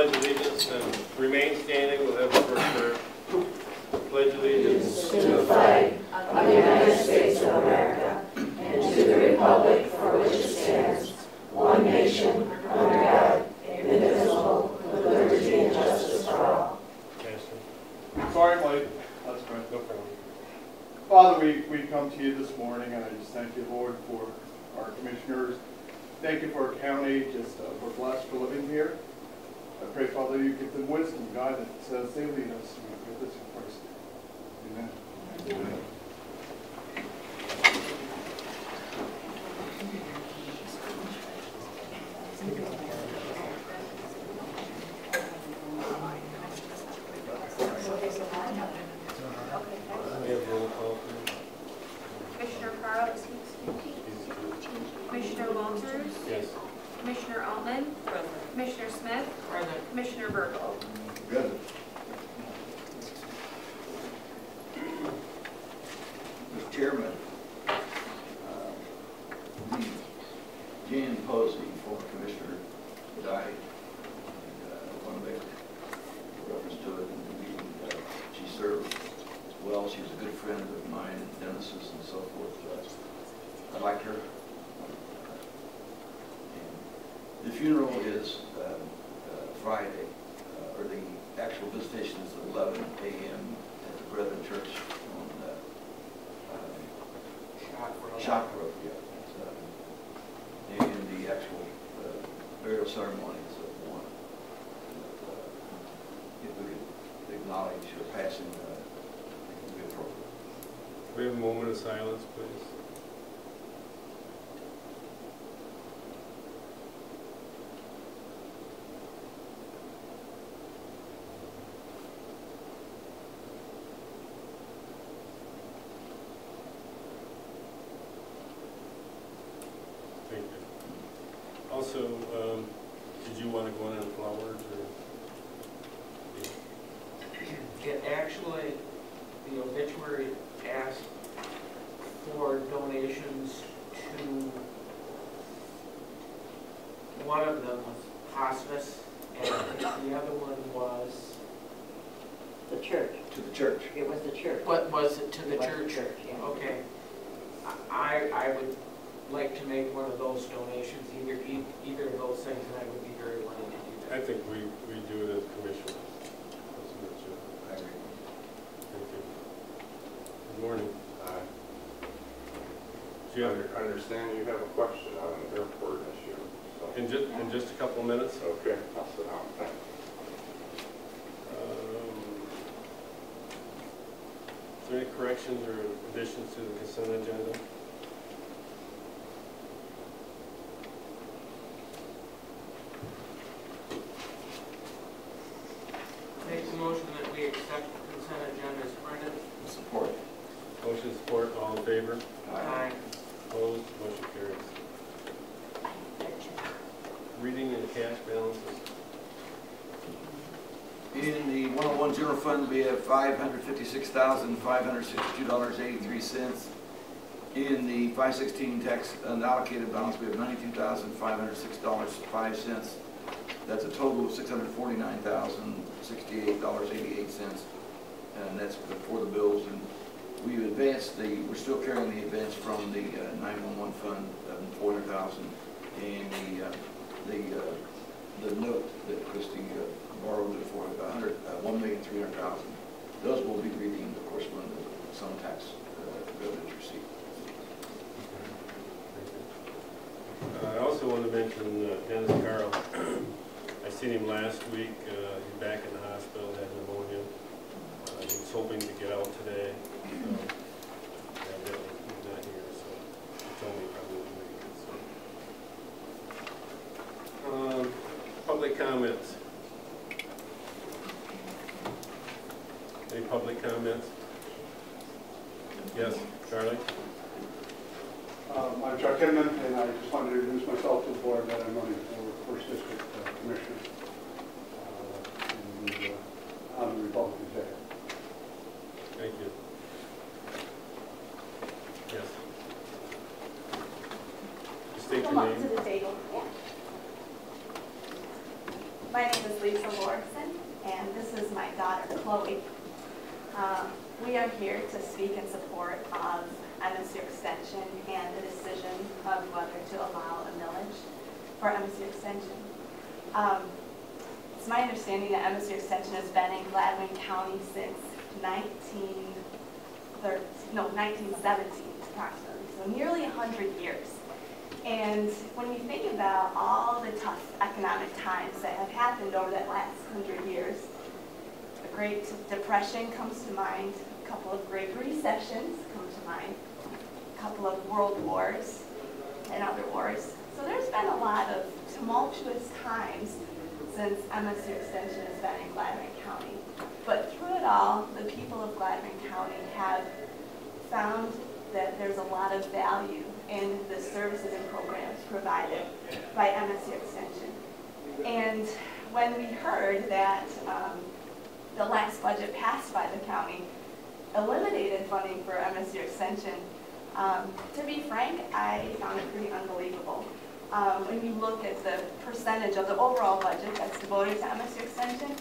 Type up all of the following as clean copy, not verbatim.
pledge allegiance and remain standing. We'll have the first prayer. Pledge allegiance to the flag of the United States of America and to the republic for which it stands, one nation, under God, indivisible, with liberty and justice for all. Sorry, Mike. That's right. No problem. Father, we come to you this morning, and I just thank you, Lord, for our commissioners. Thank you for our county. Just we're blessed for living here. I pray, Father, you give them wisdom, guidance as they lead us. We pray this in Christ's name. Amen. Amen. Commissioner Carl, is he speaking? Commissioner Walters? Yes. Commissioner Altman? Present. Commissioner Smith? Present. Commissioner Burkle? Present. Mr. Chairman, Jan Posey, former commissioner, died. I want to make reference to it in the meeting. She served well. She was a good friend of mine and Dennis's and so forth. I liked her. The funeral is Friday, or the actual visitation is at 11 a.m. at the Brethren Church on Shock Road. Yeah. And the actual burial ceremony is at 1. If we could acknowledge her passing, it would be appropriate. We have a moment of silence, please. Thank you. Also, did you want to go in on flowers or? It actually, the obituary asked for donations to, one of them was hospice, and I think the other one was, The church. To the church. It was the church. what was it, to the It was church? yeah. Okay. I would like to make one of those donations, either of those things, and I would be very willing to do I that. think we do it as commissioners. I agree. Thank you. Good morning. Do you have, I understand you have a question on an airport issue. So. in just a couple of minutes? Okay, I'll sit down. Thanks. Is there any corrections or additions to the consent agenda? Make the motion that we accept the consent agenda as printed. Support. Motion support, all in favor? Aye. Opposed, motion carries. Reading and cash balances. In the 101 general fund, we have $556,562.83. In the 516 tax unallocated balance, we have $92,506.05. That's a total of $649,068.88, and that's for the bills. And we've advanced we're still carrying the advance from the 911 fund of $400,000, and the note that Christie borrowed it for $1,300,000. Those will be redeemed, of course, when some tax bill is received. I also want to mention Dennis Carl. I seen him last week. He's back in the hospital, had pneumonia. He was hoping to get out today. So, evidently he's not here, so he told me he probably wouldn't make it. So. Public comments. Any public comments? Yes, Charlie? I'm Chuck Inman, and I just wanted to introduce myself to the board that I'm running for First District Commissioner on the Republican ticket. Thank you. Yes. State your Come up name. to the table. Yeah. My name is Lisa Lorison, and this is my daughter, Chloe. We are here to speak in support of MSU Extension and the decision of whether to allow a millage for MSU Extension. It's my understanding that MSU Extension has been in Gladwin County since 1917 approximately, so nearly 100 years. And when you think about all the tough economic times that have happened over that last 100 years, the Great Depression comes to mind, a couple of Great Recessions come to mind, a couple of world wars and other wars. So there's been a lot of tumultuous times since MSU Extension has been in Gladwin County. But through it all, the people of Gladwin County have found that there's a lot of value in the services and programs provided by MSU Extension. And when we heard that the last budget passed by the county eliminated funding for MSU Extension, to be frank, I found it pretty unbelievable. When you look at the percentage of the overall budget that's devoted to MSU Extension,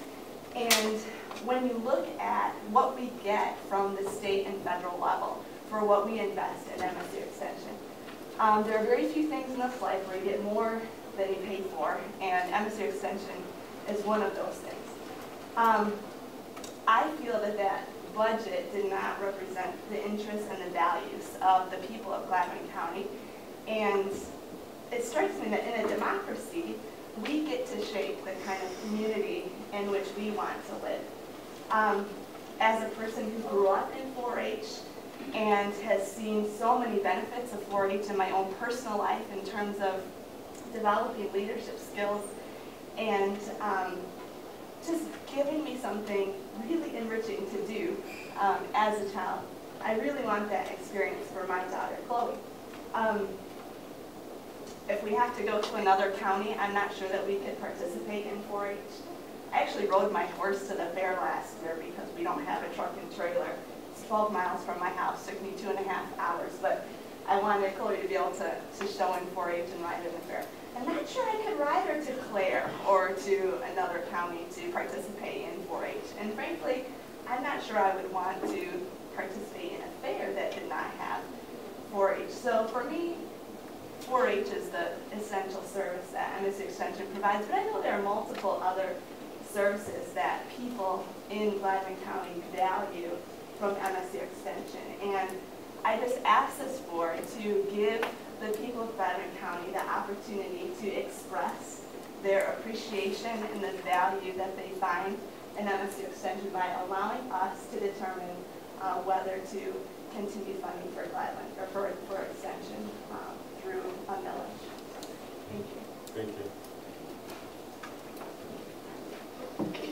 and when you look at what we get from the state and federal level for what we invest in MSU Extension, there are very few things in this life where you get more than you pay for, and MSU Extension is one of those things. I feel that that budget did not represent the interests and the values of the people of Gladwin County, and it strikes me that in a democracy, we get to shape the kind of community in which we want to live. As a person who grew up in 4-H and has seen so many benefits of 4-H in my own personal life in terms of developing leadership skills and just giving me something really enriching to do as a child, I really want that experience for my daughter, Chloe. If we have to go to another county, I'm not sure that we could participate in 4-H. I actually rode my horse to the fair last year because we don't have a truck and trailer. It's 12 miles from my house, took me 2.5 hours, but I wanted Chloe to be able to show in 4-H and ride in the fair. I'm not sure I could ride her to Clare or to another county to participate in 4-H. And frankly, I'm not sure I would want to participate in a fair that did not have 4-H. So for me, 4-H is the essential service that MSU Extension provides, but I know there are multiple other services that people in Gladwin County value from MSU Extension. And I just ask this board to give the people of Gladwin County the opportunity to express their appreciation and the value that they find in MSU Extension by allowing us to determine whether to continue funding for Gladwin or for Extension through a millage. Thank you. Thank you.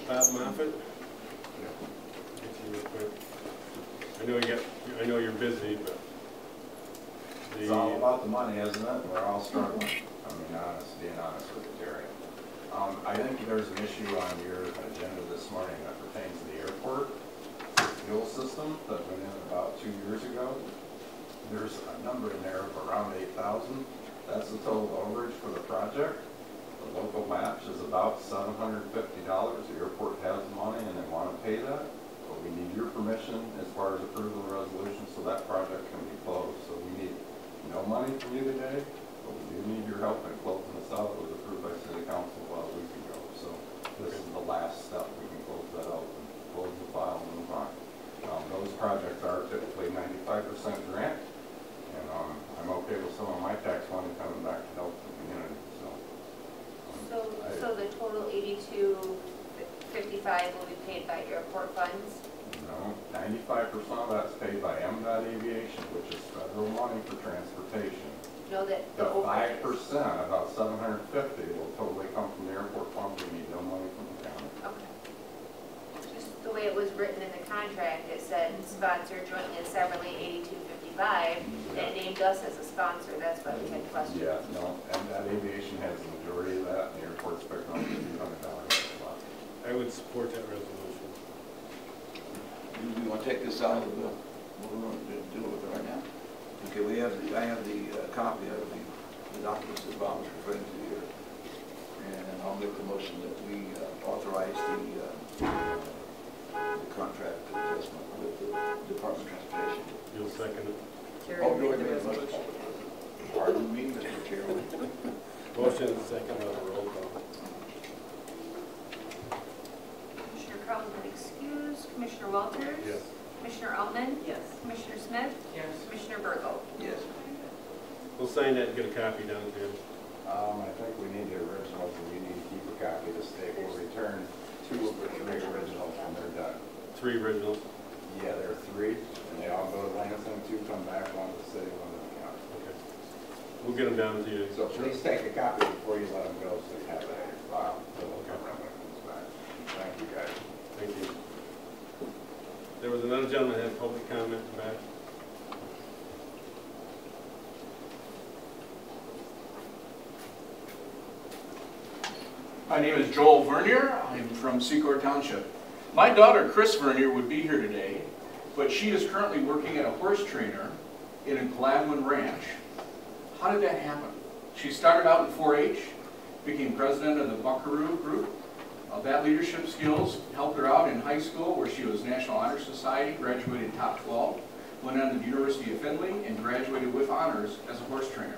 Bob Moffett? Get you real quick. I know you're busy, but it's all about the money, isn't it? We're all struggling. Being honest with you, Terry. I think there's an issue on your agenda this morning that pertains to the airport fuel system that went in about 2 years ago. There's a number in there of around 8,000. That's the total overage for the project. The local match is about $750. The airport has the money and they want to pay that. But we need your permission as far as approval of the resolution so that project can be closed. So we need no money from you today, but we do need your help in closing this out. It was approved by City Council about a week ago. So this is the last step. We can close that out and close the file and move on. Those projects are typically 95% grant. And I'm okay with some of my tax money coming back to help the community. So the total $82.55 will be paid by airport funds? No, 95% of that's paid by MDOT Aviation, which is federal money for transportation. No, that the 5%, about $750, will totally come from the airport fund. We need no money from the county. Okay. Just the way it was written in the contract, it said sponsor jointly and severally $82.55, and it named us as a sponsor. That's why we had questions. Yeah, no, MDOT Aviation has the majority of that, and the airport's picking up $300 a lot. I would support that resolution. Do we want to take this out of the, what we're going to do with it right now? Okay, I have the copy of the documents that Bob was referring to here. And I'll make the motion that we authorize the contract adjustment with the Department of Transportation. You'll second it. Oh, do I make the motion? Pardon me, Mr. Chairman. Motion and second on the roll call. Commissioner Carl has been excused. Commissioner Walters? Yes. Commissioner Altman? Yes. Commissioner Smith? Yes. Commissioner Burgo? Yes. We'll sign that and get a copy down to him. I think we need the originals, and you need to keep a copy of the state. We'll return 2 of the 3 originals when they're done. 3 originals. Yeah, there are 3, and they all go to Lansing, 2 come back, 1 to the city, 1 to the county. Okay. We'll get them down to you. So please take a copy before you let them go, so you have that in your file, so we'll come around when it comes back. Thank you, guys. Thank you. There was another gentleman that had public comment back. My name is Joel Vernier. I'm from Secor Township. My daughter, Chris Vernier, would be here today, but she is currently working at a horse trainer in a Gladwin ranch. How did that happen? She started out in 4-H, became president of the Buckaroo group. That leadership skills helped her out in high school, where she was National Honor Society, graduated top 12, went on to the University of Findlay, and graduated with honors as a horse trainer.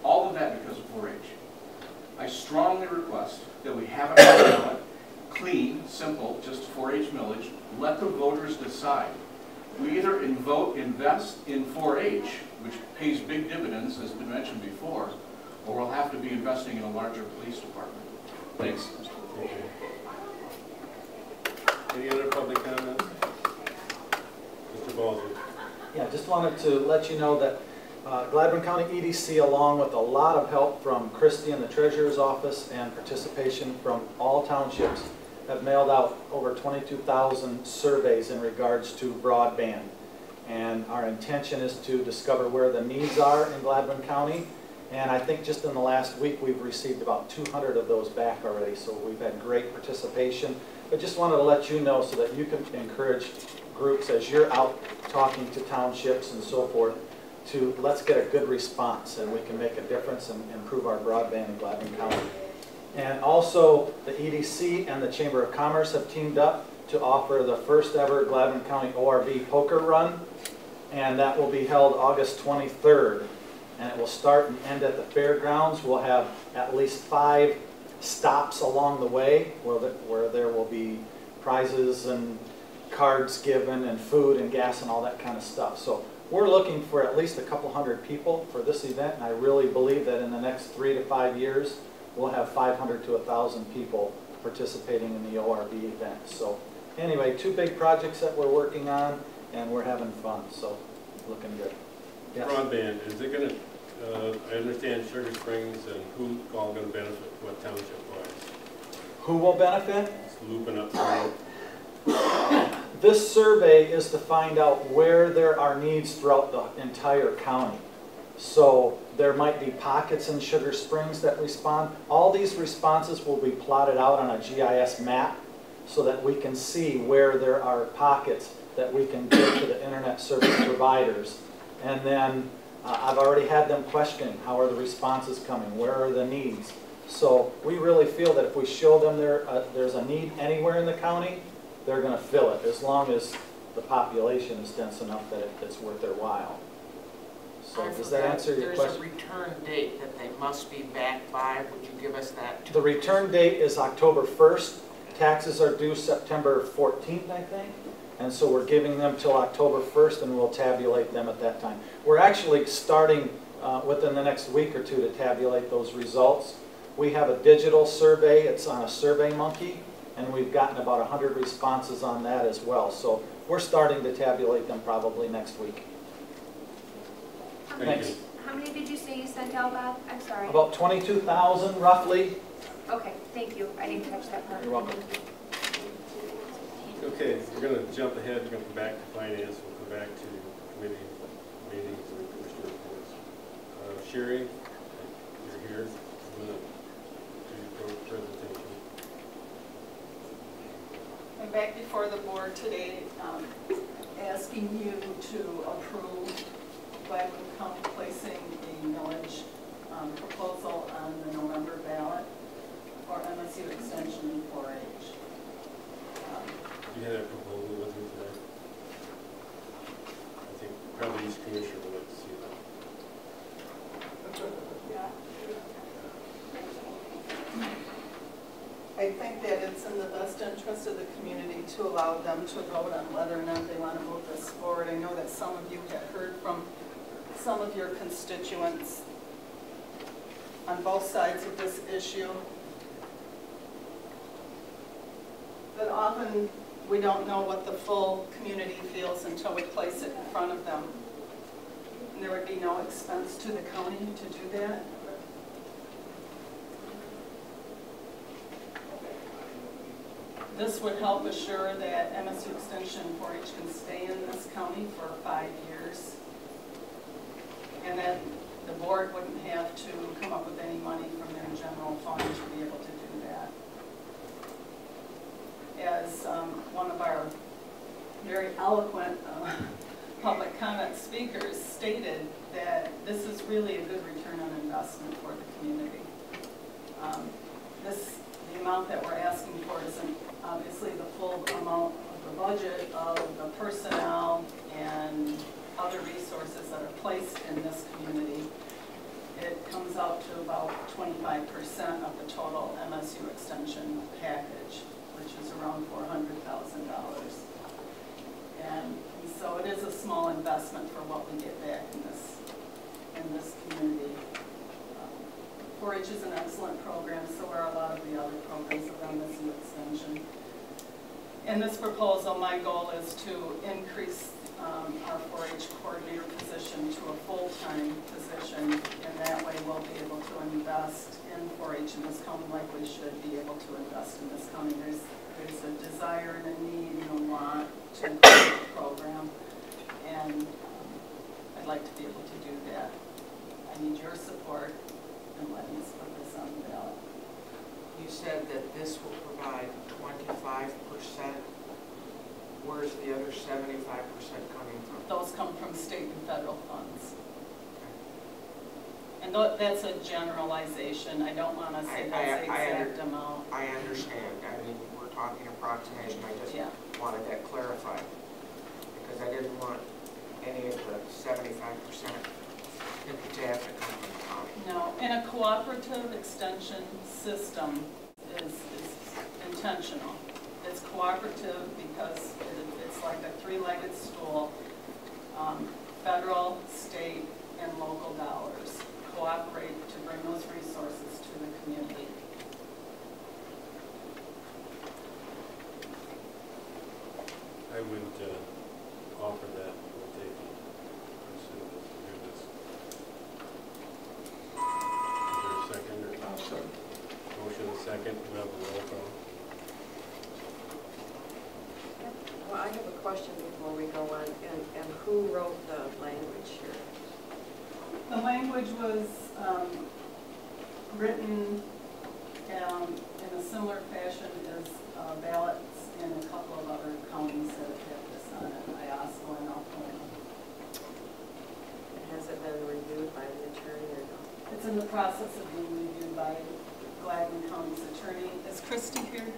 All of that because of 4-H. I strongly request that we have it on the ballot, clean, simple, just 4-H millage. Let the voters decide. We either invest in 4-H, which pays big dividends, as has been mentioned before, or we'll have to be investing in a larger police department. Thanks. Okay. Any other public comments? Mr. Baldwin. Yeah, just wanted to let you know that Gladwin County EDC, along with a lot of help from Christie and the Treasurer's Office and participation from all townships, have mailed out over 22,000 surveys in regards to broadband. And our intention is to discover where the needs are in Gladwin County. And I think just in the last week we've received about 200 of those back already, so we've had great participation. But just wanted to let you know so that you can encourage groups as you're out talking to townships and so forth to let's get a good response and we can make a difference and improve our broadband in Gladwin County. And also the EDC and the Chamber of Commerce have teamed up to offer the first ever Gladwin County ORV poker run, and that will be held August 23rd. And it will start and end at the fairgrounds. We'll have at least 5 stops along the way where there will be prizes and cards given and food and gas and all that kind of stuff. So we're looking for at least a couple hundred people for this event, and I really believe that in the next 3 to 5 years we'll have 500 to 1,000 people participating in the ORV event. So anyway, 2 big projects that we're working on, and we're having fun, so looking good. Yes. Broadband, is it going to, I understand Sugar Springs, and who's all going to benefit, what township-wise? Who will benefit? It's looping up through. This survey is to find out where there are needs throughout the entire county. So there might be pockets in Sugar Springs that respond. All these responses will be plotted out on a GIS map so that we can see where there are pockets that we can give to the internet service providers. And then I've already had them questioning, how are the responses coming? Where are the needs? So we really feel that if we show them there's a need anywhere in the county, they're going to fill it, as long as the population is dense enough that it's worth their while. So does that answer your question? There's a return date that they must be back by. Would you give us that? The return date is October 1st. Taxes are due September 14th, I think. And so we're giving them till October 1st, and we'll tabulate them at that time. We're actually starting within the next week or 2 to tabulate those results. We have a digital survey. It's on a SurveyMonkey, and we've gotten about 100 responses on that as well. So we're starting to tabulate them probably next week. Thanks. How many did you say you sent out, Bob? I'm sorry. About 22,000 roughly. Okay, thank you. I didn't catch that part. You're welcome. Okay, we're going to jump ahead. We're going to come back to finance. We'll come back to committee meetings and commissioner reports. Sherry, you're here. I'm going to do your presentation. I'm back before the board today asking you to approve Gladwin County placing the millage proposal on the November ballot. I think that it's in the best interest of the community to allow them to vote on whether or not they want to move this forward. I know that some of you have heard from some of your constituents on both sides of this issue. But often we don't know what the full community feels until we place it in front of them. And there would be no expense to the county to do that. This would help assure that MSU Extension 4-H can stay in this county for 5 years. And that the board wouldn't have to come up with any money from their general fund to be able to do that. As one of our very eloquent public comment speakers stated, that this is really a good return on investment for the community. The amount that we're asking for isn't obviously the full amount of the budget of the personnel and other resources that are placed in this community. It comes out to about 25% of the total MSU Extension package, which is around $400,000. And so it is a small investment for what we get back in this community. 4-H is an excellent program, so are a lot of the other programs of MSU Extension. In this proposal, my goal is to increase our 4-H coordinator position to a full-time position, and that way we'll be able to invest in 4-H in this county like we should be able to invest in this county. There's a desire and a need and a want to improve the program, and I'd like to be able to do that. I need your support in letting us put this on the ballot. You said that this will provide 25%. Where's the other 75% coming from? Those come from state and federal funds. And that's a generalization. I don't want to say that's the exact amount. I understand. I mean, we're talking approximation. I just wanted that clarified. Because I didn't want any of the 75% in the tab to come from the county. No, and a cooperative extension system is intentional. It's cooperative because it's like a three-legged stool. Federal, state, and local dollars cooperate to bring those resources to the community. I would offer that we'll take as soon as we do this. Is there a second? Or Second. Motion and second, we have a roll call. Well, I have a question before we go on, and who wrote the language here? The language was written in a similar fashion as ballots in a couple of other counties that have this on it, Iosco and Alcona. Has it been reviewed by the attorney or no? It's in the process of being reviewed by Gladwin County's attorney. Is Christy here?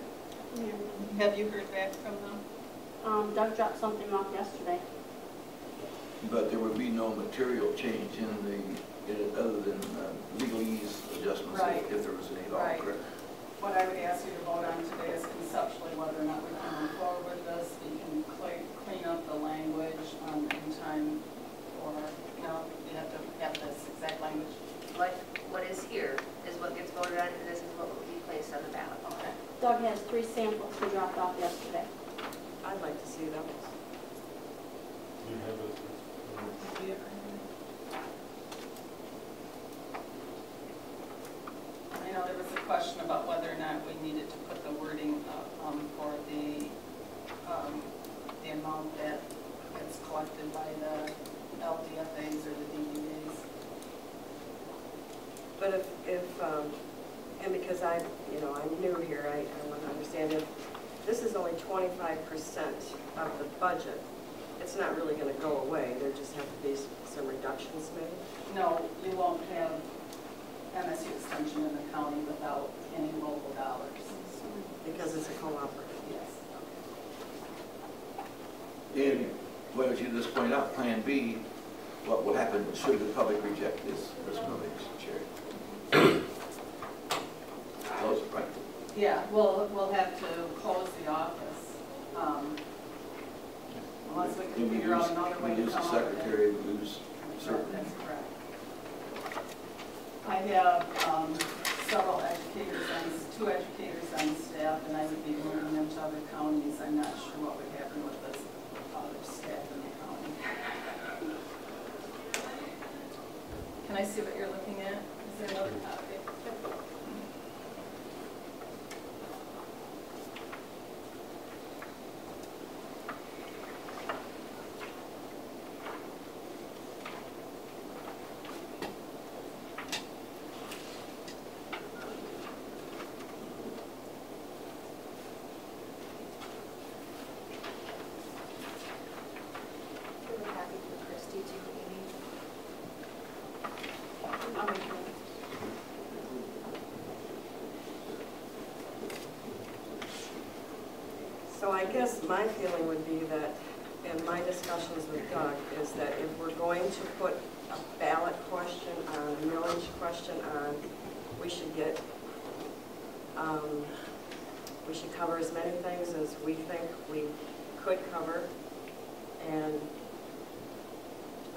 Yeah. Have you heard back from them? Doug dropped something off yesterday. But there would be no material change in it other than legalese adjustments if there was any at all, correct? What I would ask you to vote on today is conceptually whether or not we can move forward with this. We can clean up the language in time for, you have to have this exact language. What is here is what gets voted on, and this is what will be placed on the ballot. Okay. Doug has 3 samples he dropped off yesterday. I'd like to see those. You have a, I know there was a question about whether or not we needed to put the wording for the amount that gets collected by the LDFAs or the DDAs. But if and because I'm new here, I want to understand if this is only 25% of the budget, it's not really going to go away. There just have to be some reductions made. No, you won't have MSU Extension in the county without any local dollars. Because it's a cooperative. Yes. And what you just point out, Plan B, what will happen should the public reject this millage, Chair? Close it, right? Yeah, We'll have to close the office, unless we can figure out another way to lose come the up with it. secretary, we lose certain. That's correct. I have several educators, two educators on staff, and I would be moving them to other counties. I'm not sure what would happen with this other staff in the county. Can I see what you're looking at? Is there another copy? So I guess my feeling would be that, in my discussions with Doug, is that if we're going to put a ballot question on, a millage question on, we should get, we should cover as many things as we think we could cover. And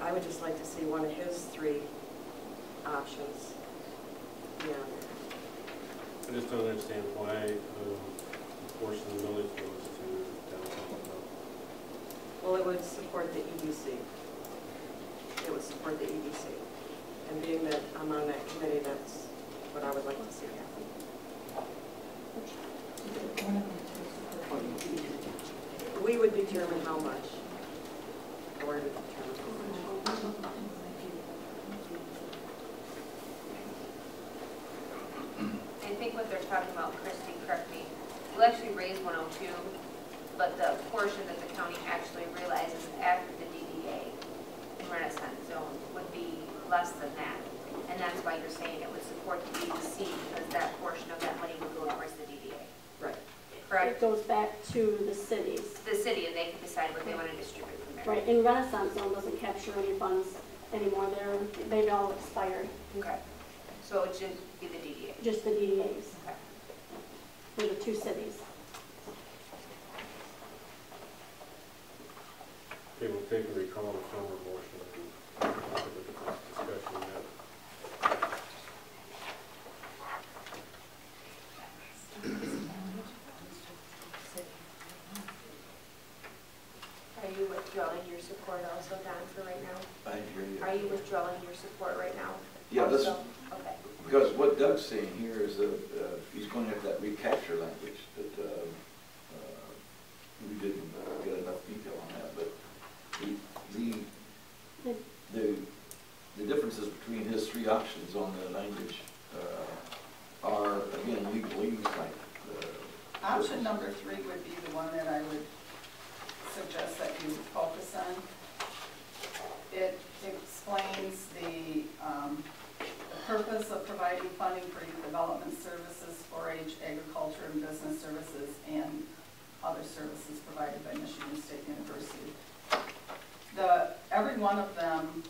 I would just like to see one of his three options. Yeah. I just don't understand why a portion of the millage goes to downtown. Well, it would support the EDC. It would support the EDC. And being that I'm on that committee, that's what I would like to see happen. We would determine how much. Or to determine how much. I think what they're talking about, Christie, correct me, we'll actually raise 102, but the portion that the county actually realizes after the DDA in Renaissance Zone would be less than that. And that's why you're saying it would support the EDC, because that portion of that money would go towards the DDA. Right. Correct? It goes back to the cities. The city, and they can decide what they want to distribute from there. Right, and Renaissance Zone doesn't capture any funds anymore. They've all expired. Okay. So it should be the DDA. Just the DDAs. Okay. For the two cities. Okay, we'll take a recall of former motion and discussion that. Are you withdrawing your support also, Don, for right now? I hear you. Are you withdrawing your support right now? Yeah, this, Also? Okay. because what Doug's saying here is that he's going to have that recapture language that we didn't get enough detail on that, but the differences between his three options on the language are, again, legalese like. Option number 3 would be the one that I would suggest that you focus on. It explains the purpose of providing funding for youth development services, 4-H, agriculture, and business services, and other services provided by Michigan State University. Every one of them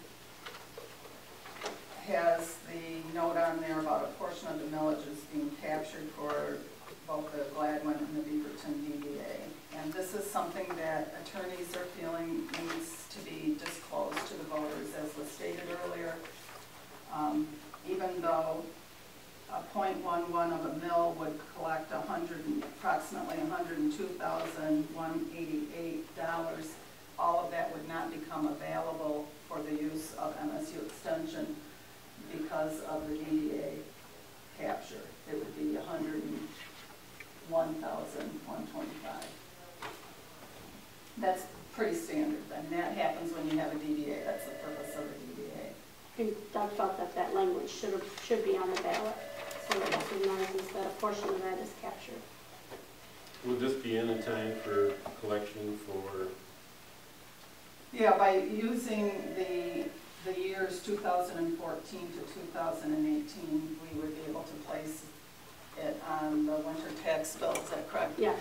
has the note on there about a portion of the millages being captured for both the Gladwin and the Beaverton DDA. And this is something that attorneys are feeling needs to be disclosed to the voters, as was stated earlier. Even though a .11 of a mill would collect approximately $102,188, all of that would not become available for the use of MSU Extension because of the DDA capture. It would be $101,125. That's pretty standard. I mean, that happens when you have a DDA. That's the purpose of a DDA. And Doug thought that language should be on the ballot, so it recognizes that a portion of that is captured. Will this be in time for collection for? Yeah, by using the years 2014 to 2018, we would be able to place it on the winter tax bill. Is that correct? Yes.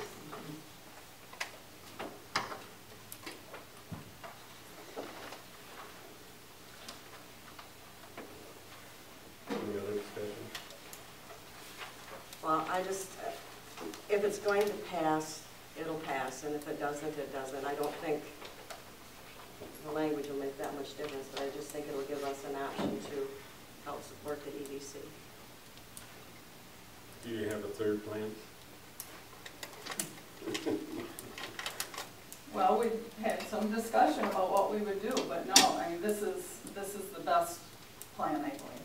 Any other discussion? Well, I just, if it's going to pass, it'll pass, and if it doesn't, it doesn't. I don't think the language will make that much difference, but I just think it'll give us an option to help support the EDC. Do you have a third plan? Well, we've had some discussion about what we would do, but no, I mean, this is the best plan, I believe.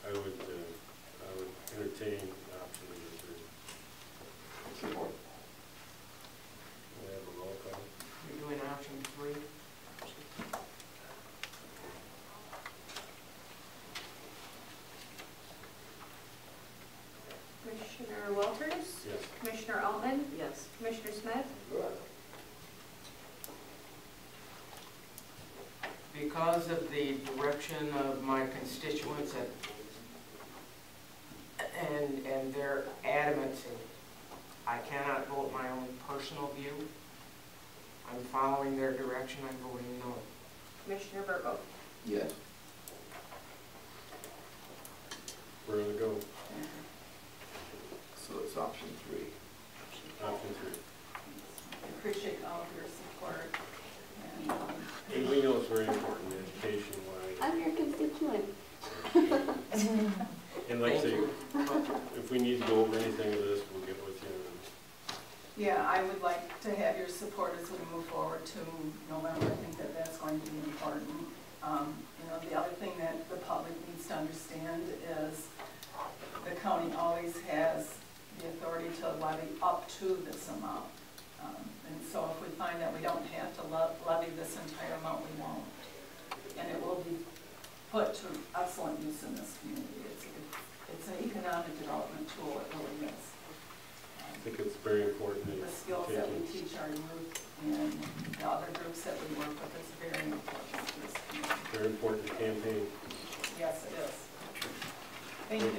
I would entertain option number 3. Support. We have a roll call. You're doing option 3? Commissioner Walters? Yes. Commissioner Altman? Yes. Commissioner Smith? Because of the direction of my constituents and their adamancy, I cannot vote my own personal view. I'm following their direction, I'm voting no. Commissioner Burgo? Yes. We're gonna go. So it's option 3. Option 3. I appreciate all of your support. And we know it's very important education-wise. I'm your constituent. And like I say, if we need to go over anything of this, we'll get with you. Yeah, I would like to have your support as we move forward to November. I think that that's going to be important. You know, the other thing that the public needs to understand is the county always has the authority to levy up to this amount. And so if we find that we don't have to levy this entire amount, we won't. And it will be put to excellent use in this community. It's an economic development tool, it really is. I think it's very important. The skills that we teach our youth and the other groups that we work with is very important to this community. Very important campaign. Yes, it is. Thank you.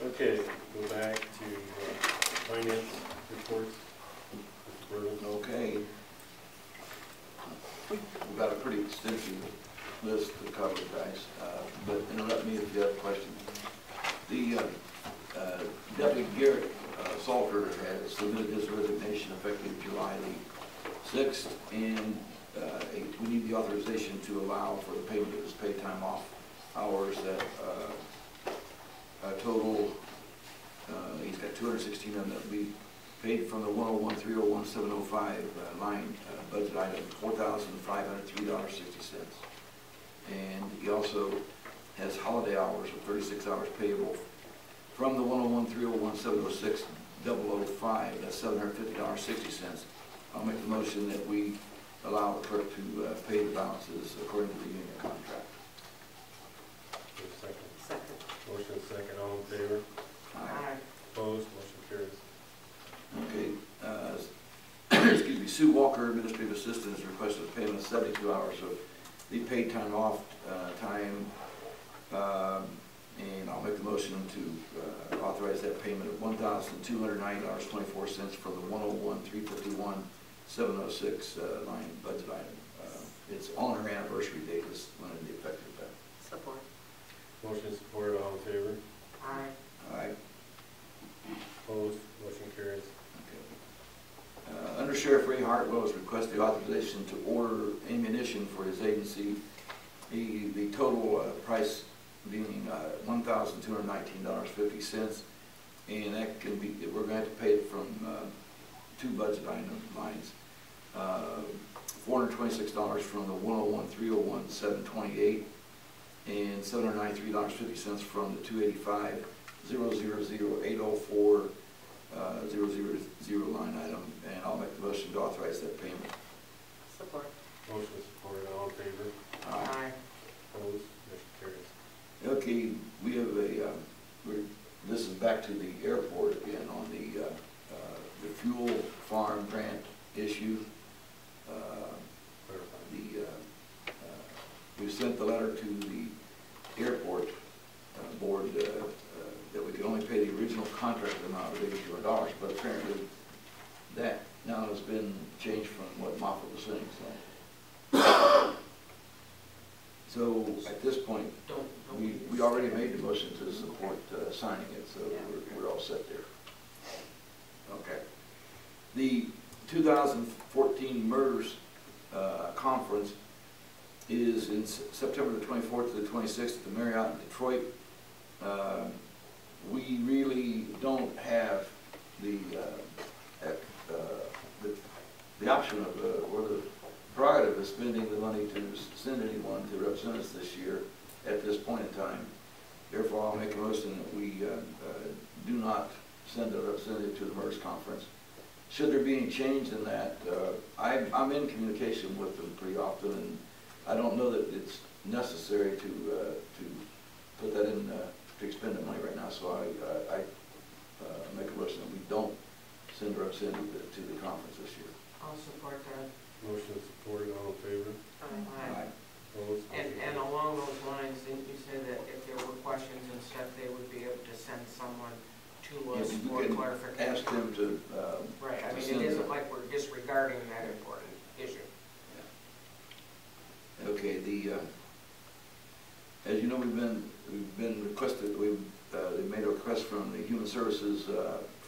Okay, go back to finance reports. Mr. Burgos. Okay. We've got a pretty extensive list to cover, guys, but interrupt me if you have questions. The Deputy Garrett Salter has submitted his resignation effective July the 6th, and we need the authorization to allow for the payment of his paid time off hours that total, he's got 216 of them that will be paid from the 101-301-705 line budget item, $4,503.60. And he also has holiday hours of 36 hours payable from the 101-301-706 005, that's $750.60. I'll make the motion that we allow the clerk to pay the balances according to the union contract. Second. Second. Motion second, all in favor? Aye. Opposed, motion carries. Okay, excuse me, Sue Walker, administrative assistant, has requested a payment of 72 hours of the paid time off time, and I'll make the motion to authorize that payment of $1,290.24 from the 101-351-706 line budget item. It's on her anniversary date, is when it'll be effective. Support. Motion support, all in favor? Aye. Aye. Opposed, motion carries. Okay. Under Sheriff Ray Hartwell has requested authorization to order ammunition for his agency. The total price being $1,219.50, and that can be, we're going to have to pay it from two budget item lines. $426 from the 101-301-728, and $793.50 from the 285-000-804 000 line item, and I'll make the motion to authorize that payment. Support. Motion support, all in favor? Aye. Opposed, motion carries. Okay, we have a, this is back to the airport again on the fuel farm grant issue. We sent the letter to the airport board that we could only pay the original contract amount of $84, but apparently that now has been changed from what Moffett was saying. So So at this point, we already made the motion to support signing it, so we're all set there. Okay. The 2014 MERS conference is in September the 24th to the 26th at the Marriott in Detroit. We really don't have the option of, or the prerogative of spending the money to send anyone to represent us this year at this point in time. Therefore, I'll make a motion that we do not send a representative to the MERS conference. Should there be any change in that, I'm in communication with them pretty often, and I don't know that it's necessary to put that in, to expend the money right now, so I make a motion that we don't send a representative to the conference this year. I'll support that. Motion is supported, all in favor? Aye. Opposed? And along those lines, didn't you say that if there were questions and stuff, they would be able to send someone to us Yes, for you can clarification? ask them to. Right, I to mean, send it isn't the- like we're disregarding that important issue. Okay, as you know, we've been requested, they made a request from the Human Services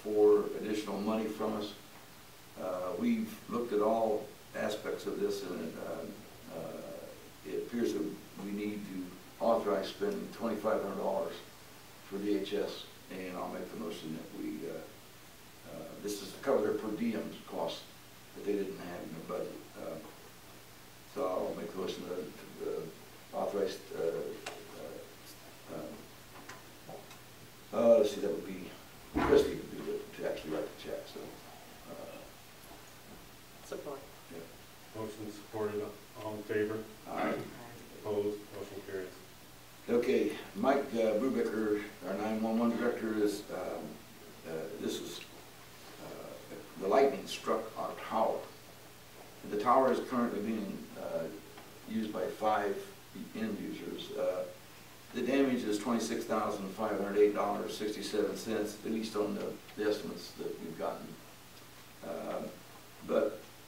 for additional money from us. We've looked at all aspects of this, and it appears that we need to authorize spending $2,500 for DHS, and I'll make the motion that we, this is to cover their per diem costs that they didn't have in their budget. So I'll make the motion to authorize, let's see, that would be, Christie would do it, to actually write the check, so. Support. Yeah. Motion supported, all in favor? Aye. Opposed? Motion carries. Okay, Mike Brubaker, our 911 director, is, this is, the lightning struck our tower. The tower is currently being used by 5 end users. The damage is $26,508.67, at least on the estimates that we've gotten.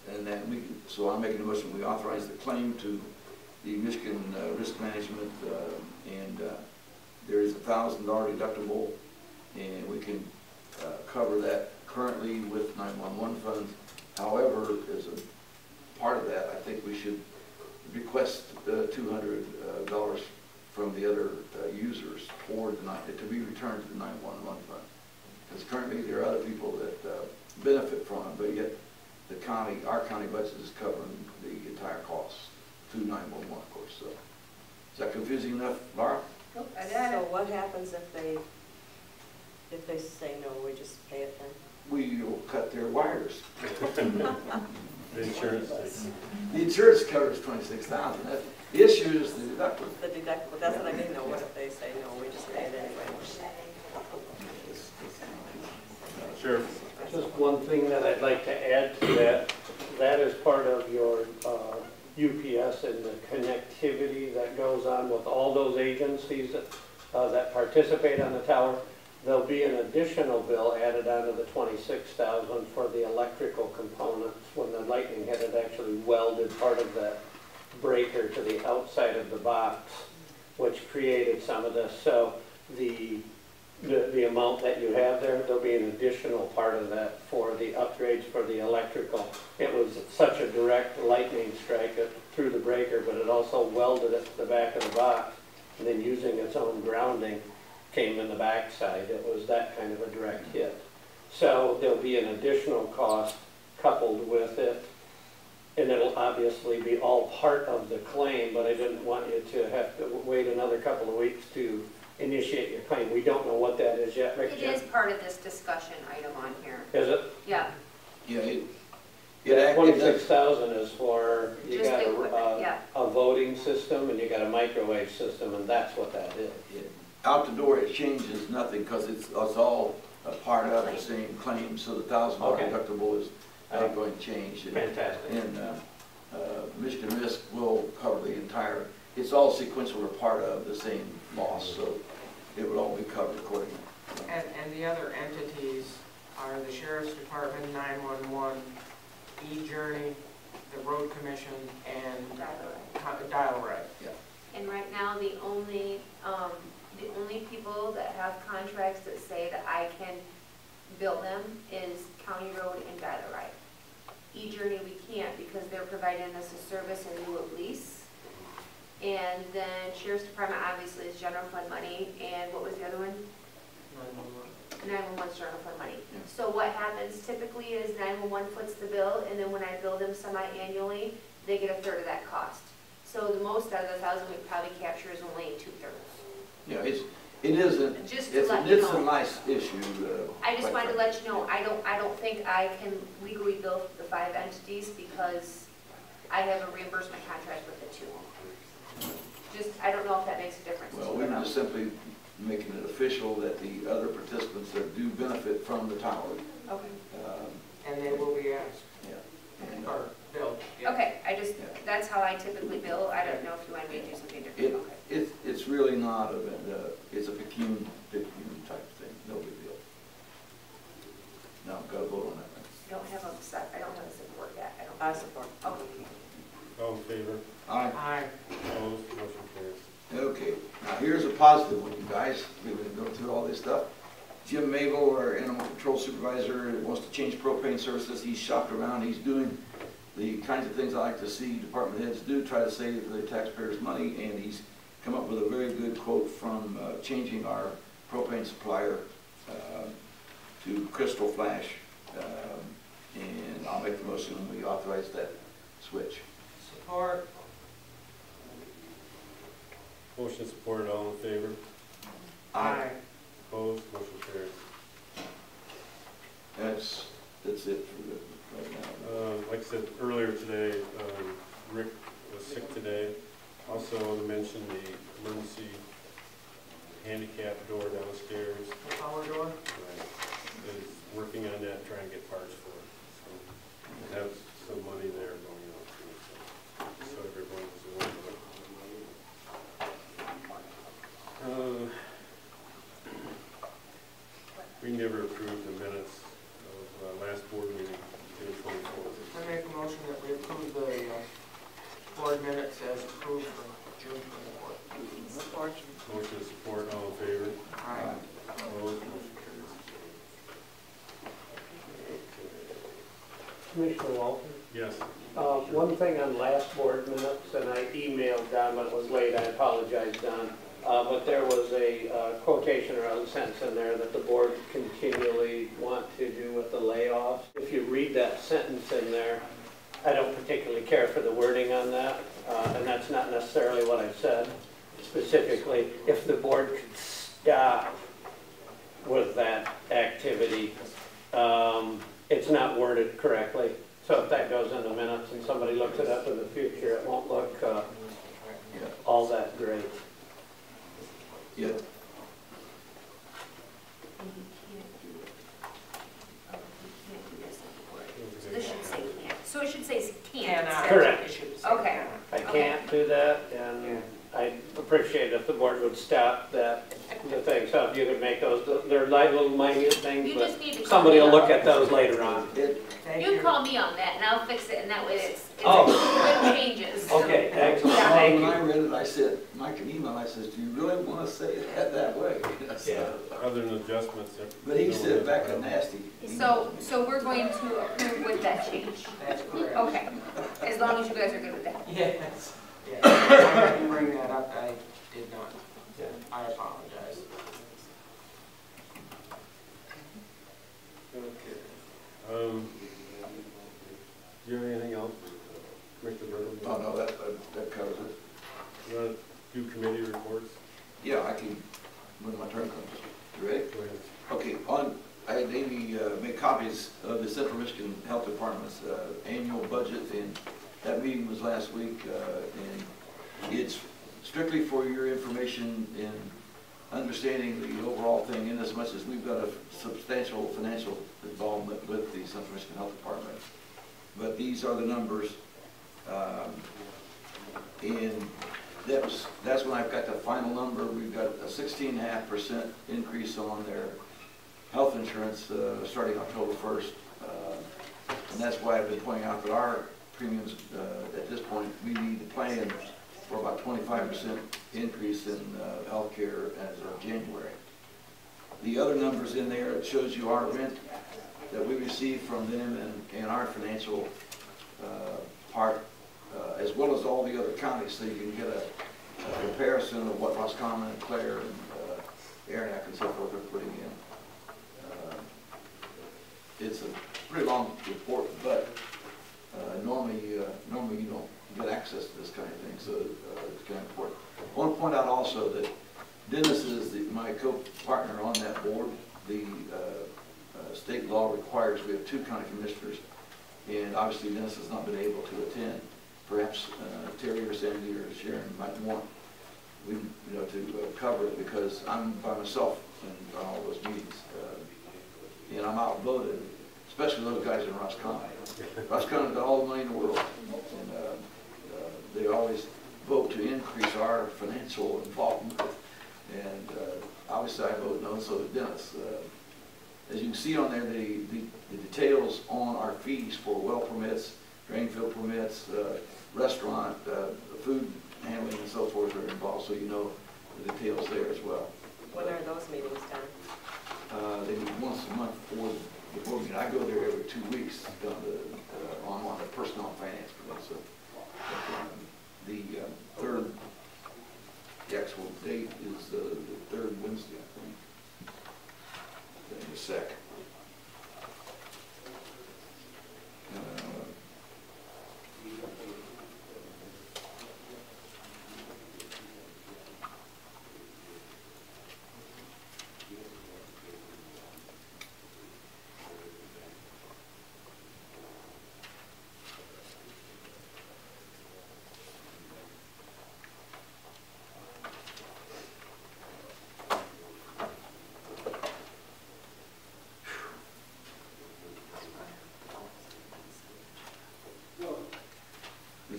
And then so I'm making a motion, we authorize the claim to the Michigan Risk Management, and there is a $1,000 deductible, and we can cover that currently with 911 funds. However, as a part of that, I think we should request $200 from the other users toward to be returned to the 911 fund. Because currently there are other people that benefit from it, but yet the county, our county budget is covering the entire cost through 911, of course. So is that confusing enough, Laura? Nope, I got So it. what happens if they say no, we just pay it then? We will cut their wires. The insurance takes. The insurance covers $26,000. The issue is the deductible. The deductible, that's what I mean though, what if they say no, we just pay it anyway? Sure. Just one thing that I'd like to add to that, that is part of your UPS and the connectivity that goes on with all those agencies that participate on the tower. There'll be an additional bill added onto the $26,000 for the electrical components when the lightning had actually welded part of that breaker to the outside of the box, which created some of this. So the amount that you have there, there'll be an additional part of that for the upgrades for the electrical. It was such a direct lightning strike through the breaker, but it also welded it to the back of the box, and then using its own grounding came in the backside. It was that kind of a direct hit. So there'll be an additional cost coupled with it, and it'll obviously be all part of the claim, but I didn't want you to have to wait another couple of weeks to initiate your claim. We don't know what that is yet, right? It is part of this discussion item on here. Is it? Yeah. Yeah, 26,000 is for, you Just got the equipment, yeah. a voting system and you got a microwave system, and that's what that is. out the door it changes nothing because it's all a part of the same claim. So the $1,000 Okay. deductible is not going to change. Fantastic. And Michigan Risk will cover the entire. It's all sequential or part of the same loss, so it would all be covered accordingly. And the other entities are the Sheriff's Department, 911, eJourney, the Road Commission, and Dial-A-Ride. Yeah. And Ryan, now the only people that have contracts that say that I can bill them is County Road and Dial Ride. eJourney we can't because they're providing us a service in lieu of lease. And then Sheriff's Department obviously is general fund money, and what was the other one? 911 general fund money. So what happens typically is 911 foots the bill, and then when I bill them semi-annually, they get a third of that cost. So the most out of the 1,000 we probably capture is only 2/3. Yeah, it isn't, Just it's to let a, you it's a know. nice issue. I just quite wanted to frankly. let you know, I don't think I can legally bill the 5 entities because I have a reimbursement contract with the 2. Just, I don't know if that makes a difference. Well, to we you or were not. just simply making it official that the other participants that do benefit from the tower. Okay. And they will be asked. Yeah. And, Or billed. Yeah. Okay, that's how I typically bill. I don't know if you want me to do something different. Okay. It's really not it's a pecun type thing, no big deal. Now, got to vote on that one. I don't have a support yet. I support. Okay. All in favor? Aye. Aye. Opposed? Motion carries. Okay, now here's a positive one, you guys. We've been going through all this stuff. Jim Mabel, our animal control supervisor, wants to change propane services. He's shopped around. He's doing the kinds of things I like to see department heads do, try to save the taxpayers money, and he's come up with a very good quote from changing our propane supplier to Crystal Flash. And I'll make the motion when we authorize that switch. Support. Motion supported, all in favor? Aye. Opposed? Motion carries. That's it for the, right now. Like I said earlier today, Rick was sick today. Also want to mention the emergency handicap door downstairs. The power door? Is working on that, trying to get parts for it. So we have some money there going out too, so everyone was aware of it. We never approved the minutes of last board meeting, June 24th. I make a motion that we approve the board minutes as approved for June 24th. Support. Motion to support, all in favor? Aye. Opposed? Motion carries. Commissioner Walton? Yes. One thing on last board minutes, and I emailed Don, but it was late, I apologize, Don. But there was a quotation or a sentence in there that the board continually want to do with the layoffs. If you read that sentence in there, I don't particularly care for the wording on that, and that's not necessarily what I said. Specifically, if the board could stop with that activity, it's not worded correctly. So if that goes in the minutes and somebody looks it up in the future, it won't look all that great. Yeah. So this should say can't. So it should say can't. Cannot. Correct. Okay. I can't do that, and I'd appreciate if the board would stop the thing. So if you could make those, they're like little minute things, You but just need to call somebody me will up. look at those later on. Thank You you. can call me on that and I'll fix it, and that way it's Oh. good changes. Okay, thanks. When Thank I you. read it, I said, Mike an email, I says, do you really want to say it that way? Yeah. Other than adjustments. But he said back a nasty. So we're going to approve with that change. That's correct. Okay, as long as you guys are good with that. Yes. Yeah. I didn't bring that up, I did not. I apologize. Okay. Do you have anything else, Commissioner Burton? Oh, no, that covers it. You want to do committee reports? Yeah, I can, when my turn comes. You ready? Go ahead. Okay, I had Amy make copies of the Central Michigan Health Department's annual budget, and that meeting was last week, and it's strictly for your information in understanding the overall thing, in as much as we've got a substantial financial involvement with the Central Michigan Health Department. But these are the numbers, and that's when I've got the final number. We've got a 16.5% increase on their health insurance starting October 1st. And that's why I've been pointing out that our premiums at this point, we need to plan for about 25% increase in healthcare as of January. The other numbers in there, it shows you our rent that we receive from them and our financial part, as well as all the other counties, so you can get a comparison of what Roscommon and Clare and Aranac and so forth are putting in. It's a pretty long report, but normally you don't get access to this kind of thing, so it's kind of important. I want to point out also that Dennis is my co-partner on that board. The state law requires we have 2 county commissioners, and obviously Dennis has not been able to attend. Perhaps Terry or Sandy or Sharon might want to cover it, because I'm by myself in all those meetings, and I'm outvoted, especially those guys in Roscommon. Roscommon's got all the money in the world, and they always vote to increase our financial involvement, and obviously I vote no, so did Dennis. As you can see on there, the details on our fees for well permits, drain field permits, restaurant, food handling and so forth are involved, so you know the details there as well. When are those meetings done? They meet once a month before the board meeting. I go there every 2 weeks on one of the personnel and finance committees. So, the actual date is the 3rd Wednesday, I think. In a sec.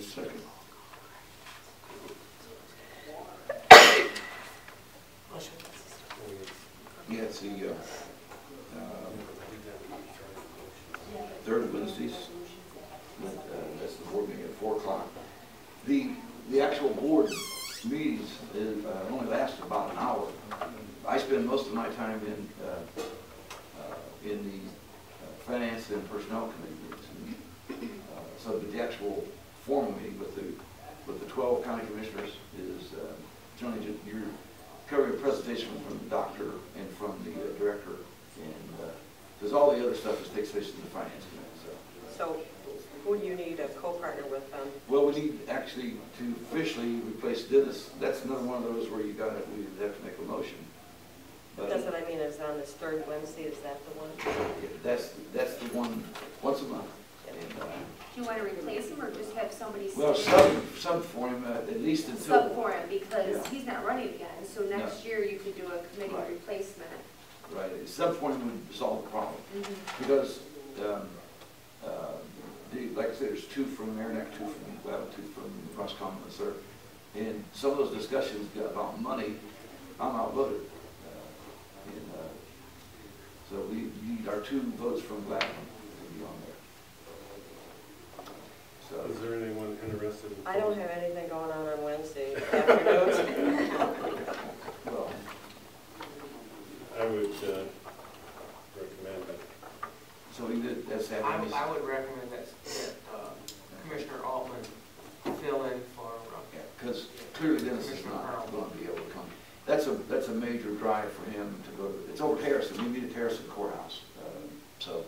Second. Yeah, it's the 3rd Wednesdays. That's the board meeting at 4 o'clock. The actual board meetings only last about an hour. I spend most of my time in the finance and personnel committee meetings. So the actual formal meeting with the 12 county commissioners is generally just, you're covering a presentation from the doctor and from the director, and because all the other stuff takes place in the finance committee. So who do you need a co-partner with them? Well, we need actually to officially replace Dennis. That's another one of those where we have to make a motion. But that's what I mean, is on this 3rd Wednesday, is that the one? That's the one once a month. And, do you want to replace him or just have somebody sit well, sub for him, at least until... Sub for him, because he's not running again, so next year you could do a committee replacement. Right, sub for him would solve the problem. Because, like I said, there's 2 from Aranac, 2 from Glavin, 2 from Roscommon, and some of those discussions about money, I'm outvoted. So we need our 2 votes from Glavin to be on there. So, is there anyone interested in... I don't have anything going on Wednesday afternoons. well, I would recommend it. So we did, that's happening. I would recommend that Commissioner Altman fill in for... because clearly Dennis is not going to be able to come. That's a major drive for him to go to. It's over Harrison. We meet at Harrison Courthouse. So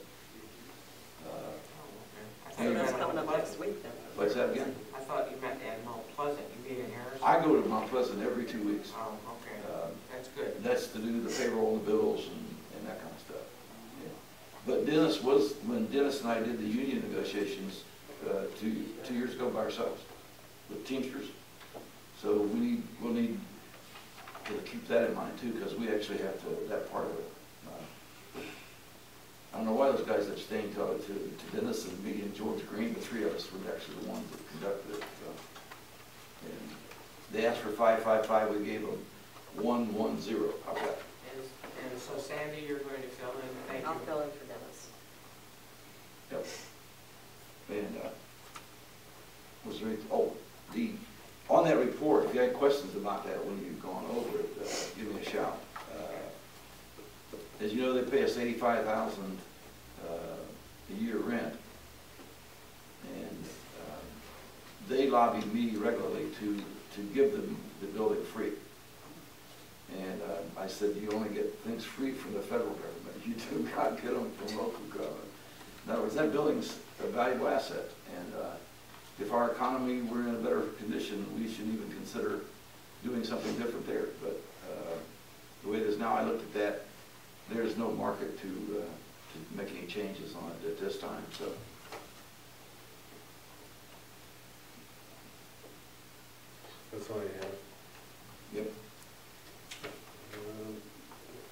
that's coming up next week then. What's that again? I thought you meant at Mount Pleasant. You meet in Harrison? I go to Mount Pleasant every 2 weeks. Oh, okay. That's good. That's to do the payroll, the bills, and that kind of stuff. Yeah. But Dennis was, when Dennis and I did the union negotiations 2 years ago by ourselves with Teamsters. So we'll need to keep that in mind too, because we actually have to, that part of it. I don't know why those guys abstained to Dennis and me and George Green, the 3 of us were actually the ones that conducted it. So. And they asked for 555, we gave them 110. How's that? And so Sandy, you're going to fill in. Thank you. I'll fill in for Dennis. Yep. And was there any, oh, On that report, if you had questions about that when you've gone over it, give me a shout. As you know, they pay us $85,000 a year rent, and they lobby me regularly to give them the building free. And I said, you only get things free from the federal government. You do not get them from local government. In other words, that building's a valuable asset, and if our economy were in a better condition, we should even consider doing something different there. But the way it is now, I looked at that, there's no market to make any changes on it at this time. So. That's all you have? Yep.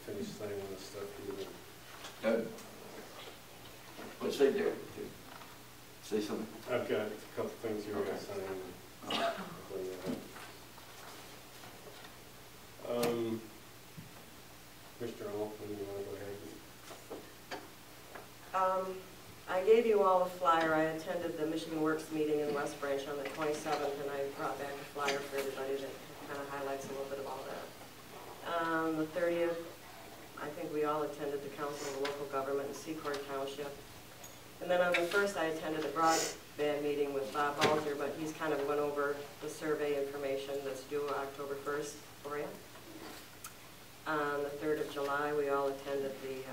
Finish signing this stuff. What's say there? Say something. I've got a couple things here to sign. Mr. Altman, you want to go ahead? I gave you all a flyer. I attended the Michigan Works meeting in West Branch on the 27th, and I brought back a flyer for everybody that kind of highlights a little bit of all that. The 30th, I think we all attended the Council of Local Government in Secord Township. And then on the 1st, I attended a broadband meeting with Bob Balzer, but he's kind of went over the survey information that's due October 1st for you. On the 3rd of July, we all attended the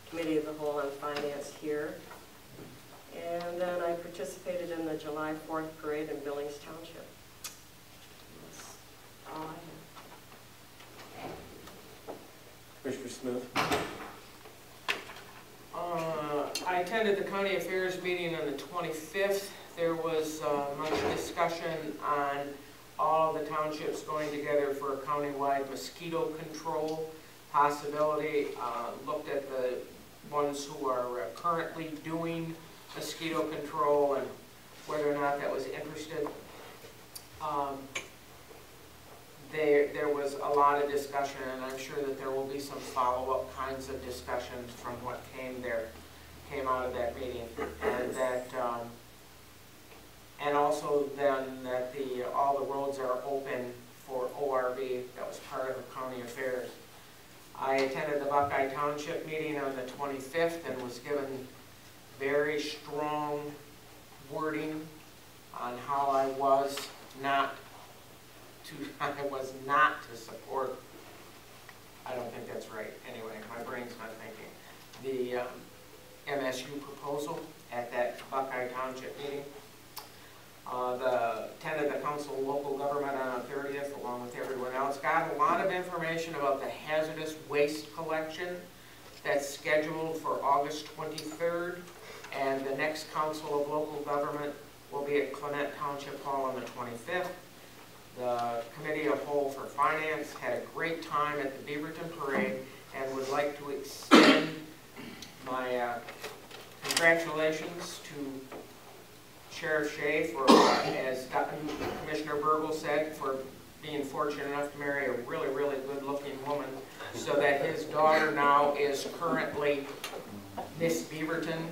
Committee of the Whole on Finance here. And then I participated in the July 4th parade in Billings Township. That's all I have. Commissioner Smith? I attended the County Affairs meeting on the 25th. There was much discussion on all the townships going together for a countywide mosquito control possibility. Looked at the ones who are currently doing mosquito control and whether or not that was interested. There was a lot of discussion, and I'm sure that there will be some follow-up kinds of discussions from what came out of that meeting, and that, and also then that all the roads are open for ORV. That was part of the county affairs. I attended the Buckeye Township meeting on the 25th and was given very strong wording on how I was not to support, I don't think that's right, anyway, my brain's not thinking, the MSU proposal at that Buckeye Township meeting. Attended the Council of Local Government on the 30th along with everyone else. Got a lot of information about the hazardous waste collection that's scheduled for August 23rd, and the next Council of Local Government will be at Clinette Township Hall on the 25th. The Committee of Whole for Finance had a great time at the Beaverton Parade and would like to extend my congratulations to Sheriff Shea for, as Commissioner Burgle said, for being fortunate enough to marry a really, really good-looking woman, so that his daughter now is currently Miss Beaverton,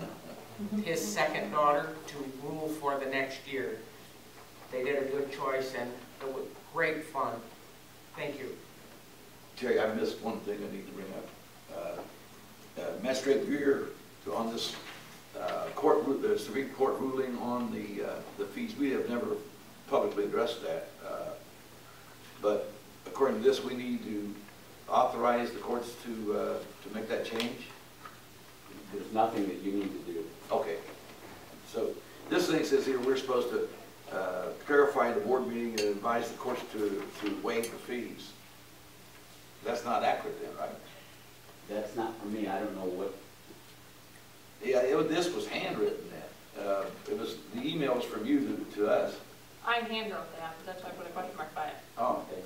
his second daughter, to rule for the next year. They did a good choice, and it was great fun. Thank you. Terry, I missed one thing I need to bring up. Magistrate Greer, on this Supreme Court ruling on the fees, we have never publicly addressed that. But according to this, we need to authorize the courts to make that change? There's nothing that you need to do. Okay. So this thing says here we're supposed to clarify the board meeting and advise the courts to waive the fees. That's not accurate then, right? That's not for me. I don't know what. Yeah, this was handwritten then. The email was from you to us. I handwrote that, but that's why I put a question mark by it. Oh, okay.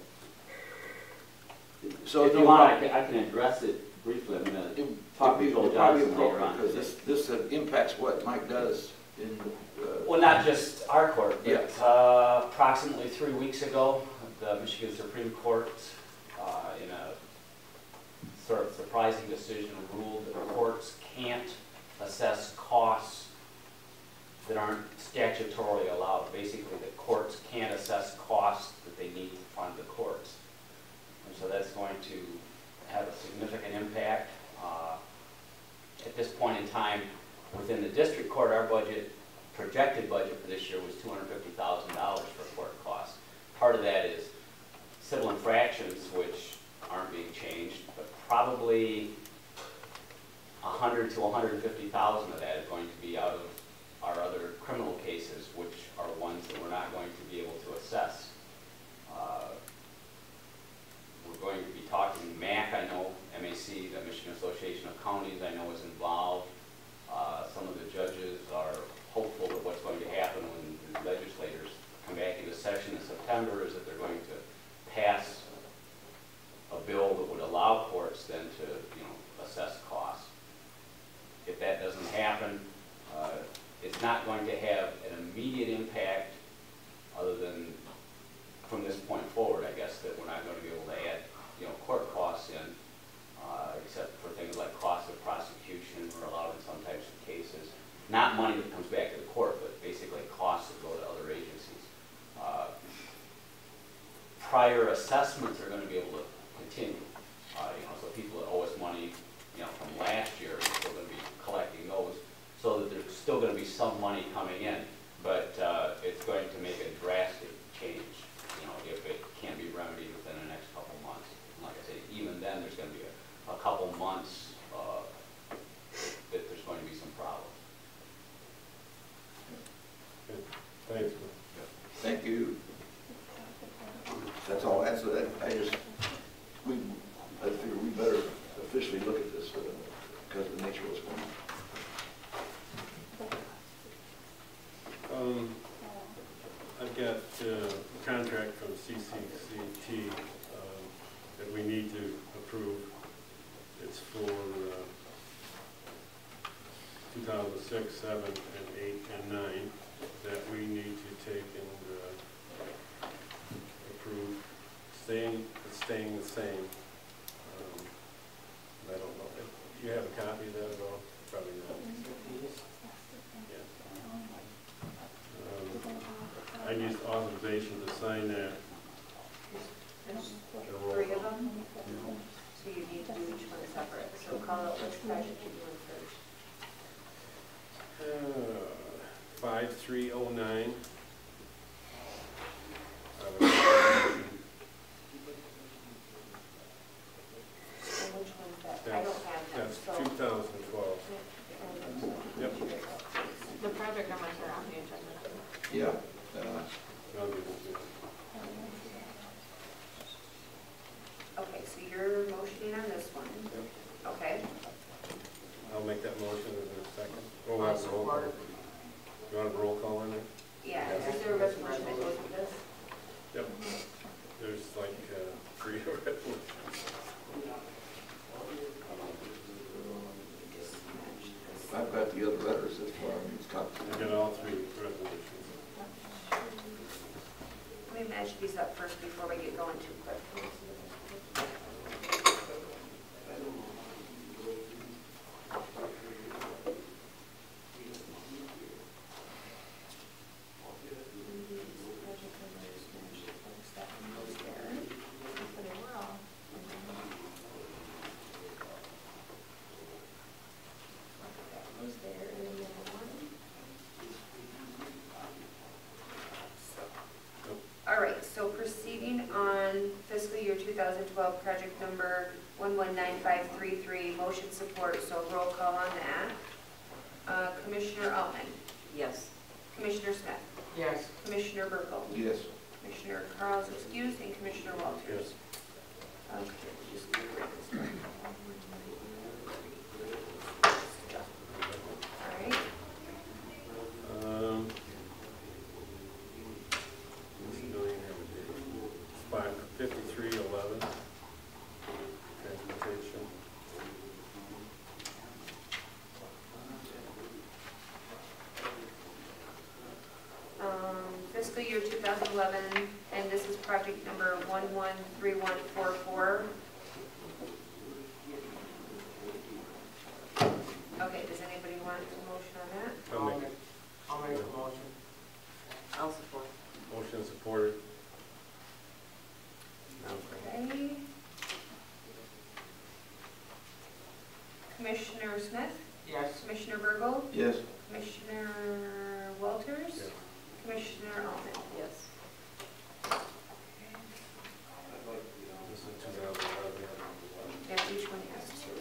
So if you want, I can address it briefly. I'm going to talk to Joel Johnson later on. Because this impacts what Mike does in well, not just our court, but yes. Approximately 3 weeks ago, the Michigan Supreme Court, in a sort of surprising decision, ruled that the courts can't assess costs that aren't statutorily allowed. Basically, the courts can't assess costs that they need to fund the courts. And so that's going to have a significant impact. At this point in time, within the district court, our budget, projected budget for this year was $250,000 for court costs. Part of that is civil infractions, which aren't being changed, but probably 100 to 150,000 of that is going to be out of our other criminal cases, which are ones that we're not going to be able to assess. We're going to be talking MAC, I know, MAC, the Michigan Association of Counties, I know is involved. Some of the judges are hopeful that what's going to happen when the legislators come back into session in September is that they're going to pass a bill that would allow courts then to, assess costs. If that doesn't happen, it's not going to have an immediate impact other than from this point forward, I guess, that we're not going to be able to add, court costs in, except for things like costs of prosecution are allowed in some types of cases. Not money that comes back to the court, but basically costs that go to other agencies. Prior assessments are going to be able to continue. So people that owe us money, from last year, we're still going to be collecting those, so that there's still going to be some money coming in, but it's going to make a drastic change, if it can't be remedied within the next couple months. Like I say, even then, there's going to be a couple months that there's going to be some problems. Thanks. Thank you. That's all. That's what I figure we better officially look at this because of the nature of what's going on. I've got a contract from CCCT that we need to approve. It's for 2006, 7, and 8, and 9 that we need to take and approve. It's staying the same. I don't know. Do you have a copy of that at all? Probably not. Yeah. I need authorization to sign that. There's 3 of them, so you need to do each one separate. So call out which project you're doing first. 5309. Which one's that? I That's, don't have that. that's So 2012. Yep. The project numbers are on the agenda. Yeah. Okay, so you're motioning on this one. Okay. I'll make that motion in a second. We'll have a roll call. You want a roll call on it? Yeah, is there a resolution that goes with this? Yep. There's like 3 resolutions. I've got the other letters as far as these copies. I got all 3 resolutions. Let me match these up first before we get going too quick. All right, so proceeding on fiscal year 2012, project number 119533, motion support, so roll call on that. Commissioner Altman? Yes. Commissioner Smith? Yes. Commissioner Burkle? Yes. Commissioner Carl's excused, and Commissioner Walters? Yes. Okay, just gonna break this down. All right. Spot 5311. Transportation. Fiscal year 2011, and this is project number 113144. Okay, does anybody want a motion on that? I'll make it. I'll make Okay. Commissioner Smith? Yes. Commissioner Burgle? Yes. Commissioner Walters? Yes. Commissioner Altman? Yes. This is 2011. Yes, each one has two.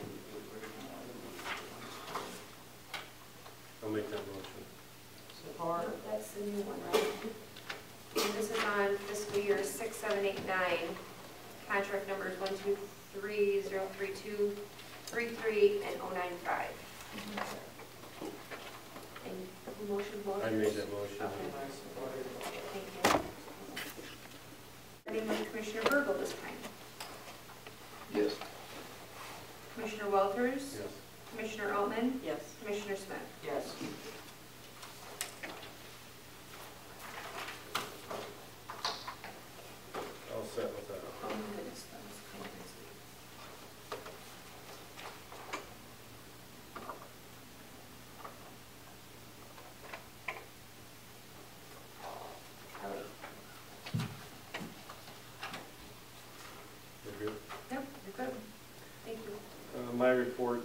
I'll make that motion. Support. That's the new one, right? And this is on fiscal year 6, 7, 8, 9. Contract numbers 1, 2, 3, 0, 3, 2, 3, 3, and 095. And motion voters? I made that motion. Okay. Thank you. Starting with Commissioner Burgle this time. Yes. Commissioner Walters? Yes. Commissioner Altman? Yes. Commissioner Smith? Yes. All set with that. Oh my goodness, that was kind of busy. You're good? Yep, you're good. Thank you. My report,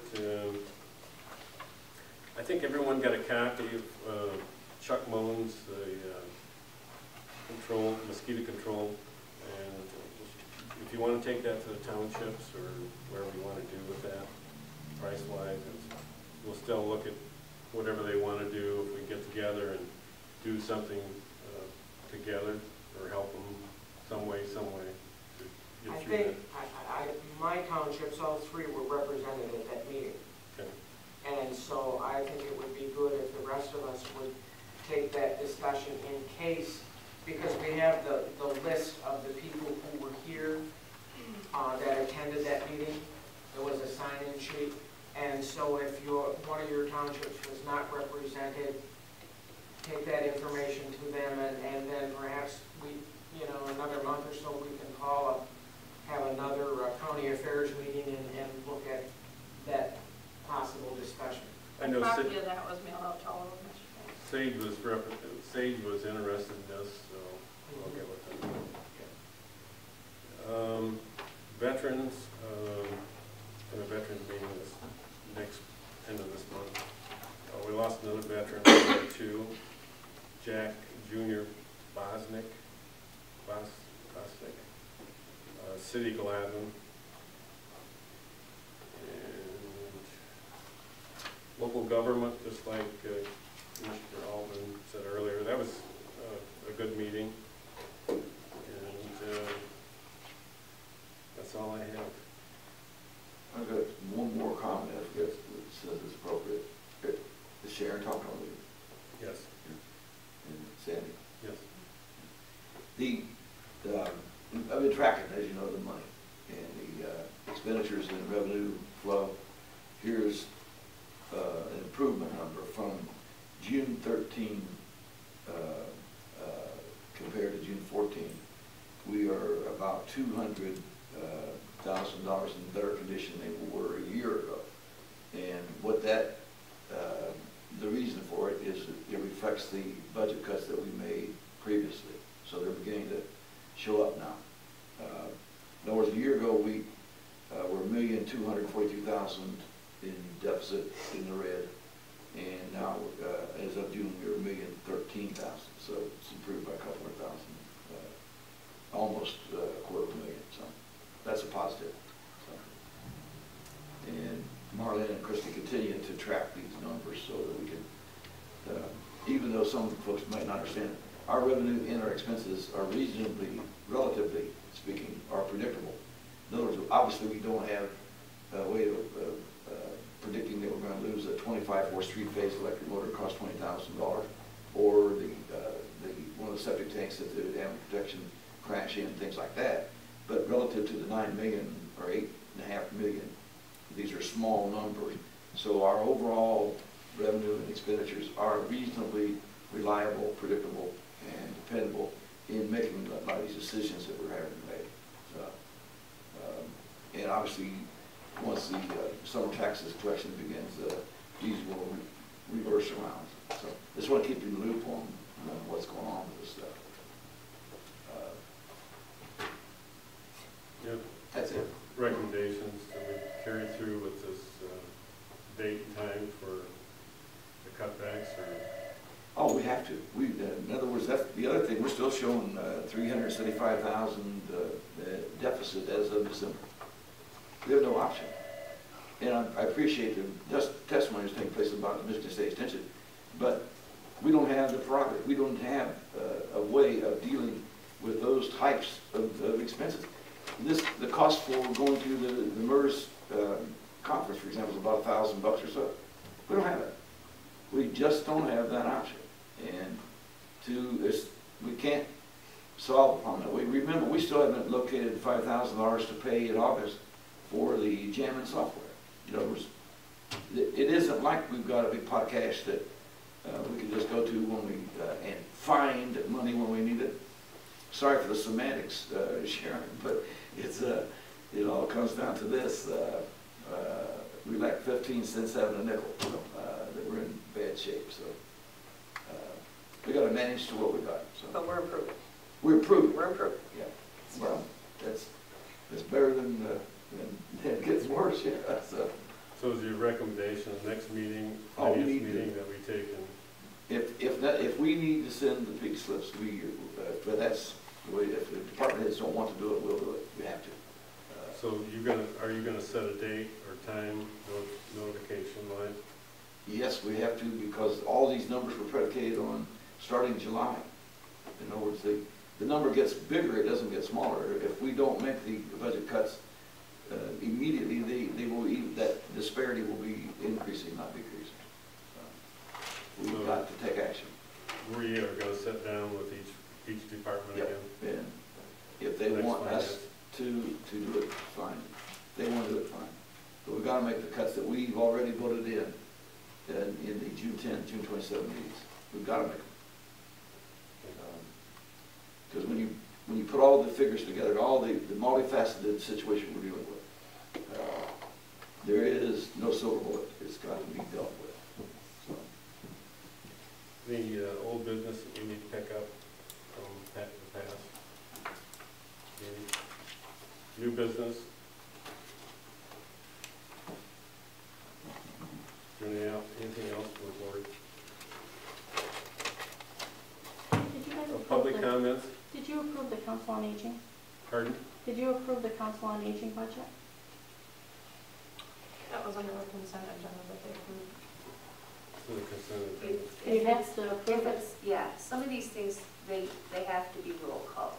I think everyone got a copy of Chuck Mullins, the mosquito control. And if you want to take that to the townships or wherever you want to do with that, price-wise, we'll still look at whatever they want to do if we get together and do something together or help them some way to I get through think, that. my townships, all three were represented at that meeting. Okay. And so I think it would be good if the rest of us would take that discussion in case, because we have the list of the people who were here that attended that meeting. There was a sign-in sheet. And so if one of your townships was not represented, take that information to them and then perhaps another month or so we can have another county affairs meeting and look at that possible discussion. I know A copy of that was mailed out to all of them yesterday. Sage was interested in this, so I'll get with them. Veterans, and a veterans meeting this next end of this month. We lost another veteran, too, Jack Jr. Bosnick, City Gladwin, and local government, just like Commissioner Altman said earlier. That was a good meeting, and that's all I have. I've got one more comment, I forget if it says it's appropriate. Is Sharon talking on you? Yes. And Sandy? Yes. I've been tracking, as you know, the money and the expenditures and revenue flow. Here's an improvement number from June 13 compared to June 14. We are about $200,000 in better condition than we were a year ago. And what that, the reason for it is it reflects the budget cuts that we made previously. So they're beginning to show up now. In other words, a year ago we were $1,242,000 in deficit in the red, and now as of June we were $1,013,000. So it's improved by a couple of thousand, almost $250,000. So that's a positive. So. And Marlene and Christy continue to track these numbers so that we can, even though some folks might not understand, our revenue and our expenses are reasonably, relatively speaking, are predictable. In other words, obviously we don't have a way of predicting that we're going to lose a 25 4th Street phase electric motor cost $20,000, or one of the septic tanks that the dam protection crash in, things like that. But relative to the 9 million or 8.5 million, these are small numbers. So our overall revenue and expenditures are reasonably reliable, predictable, and dependable in making a lot of these decisions that we're having to make. So, and obviously, once the summer taxes collection begins, these will reverse around. So, I just want to keep you in the loop on what's going on with this stuff. That's it. recommendations that we carry through with this date and time for the cutbacks, or? Oh, we have to. In other words, that's the other thing. We're still showing 375,000 deficit as of December. We have no option. And I appreciate the testimony that's taking place about the Michigan State Extension, but we don't have the prerogative. We don't have a way of dealing with those types of expenses. The cost for going to the MERS conference, for example, is about $1,000 or so. We don't have it. We just don't have that option. And we can't solve upon that. Remember, we still haven't located $5,000 to pay in August for the jamming software. In other words, it isn't like we've got a big pot of cash that we can just go to when we and find money when we need it. Sorry for the semantics, Sharon, but it all comes down to this. We lack 15 cents having a nickel. That we're in bad shape. So we got to manage to what we got. So. But we're improving. We're improving. We're improving. Yeah. Well, that's better than it gets worse. Yeah. So is your recommendation the next meeting, Oh, we finance need meeting to. that we take and? If we need to send the pig slips, but that's the way. If the department heads don't want to do it, we'll do it. We have to. So are you gonna set a date or time notification line? Yes, we have to, because all these numbers were predicated on starting July. In other words, the number gets bigger, it doesn't get smaller. If we don't make the budget cuts immediately, that disparity will be increasing, not decreasing. So we've got to take action. We are gonna sit down with each department Yep. again? And if they Next want finance. us to do it, fine. If they want to do it, fine. But we've got to make the cuts that we've already voted in the June 10, June 27 meetings. We've got to make them. Because when you put all the figures together, all the multifaceted situation we're dealing with, there is no silver bullet. It's got to be dealt with. So. The old business that we need to pick up from the past. New business. Anything else for the board? Did you guys approve Public comments? Did you approve the Council on Aging? Pardon? Did you approve the Council on Aging budget? That was under the consent agenda that they approved. To the consent agenda. You have to approve it. Yeah, some of these things, they have to be roll call.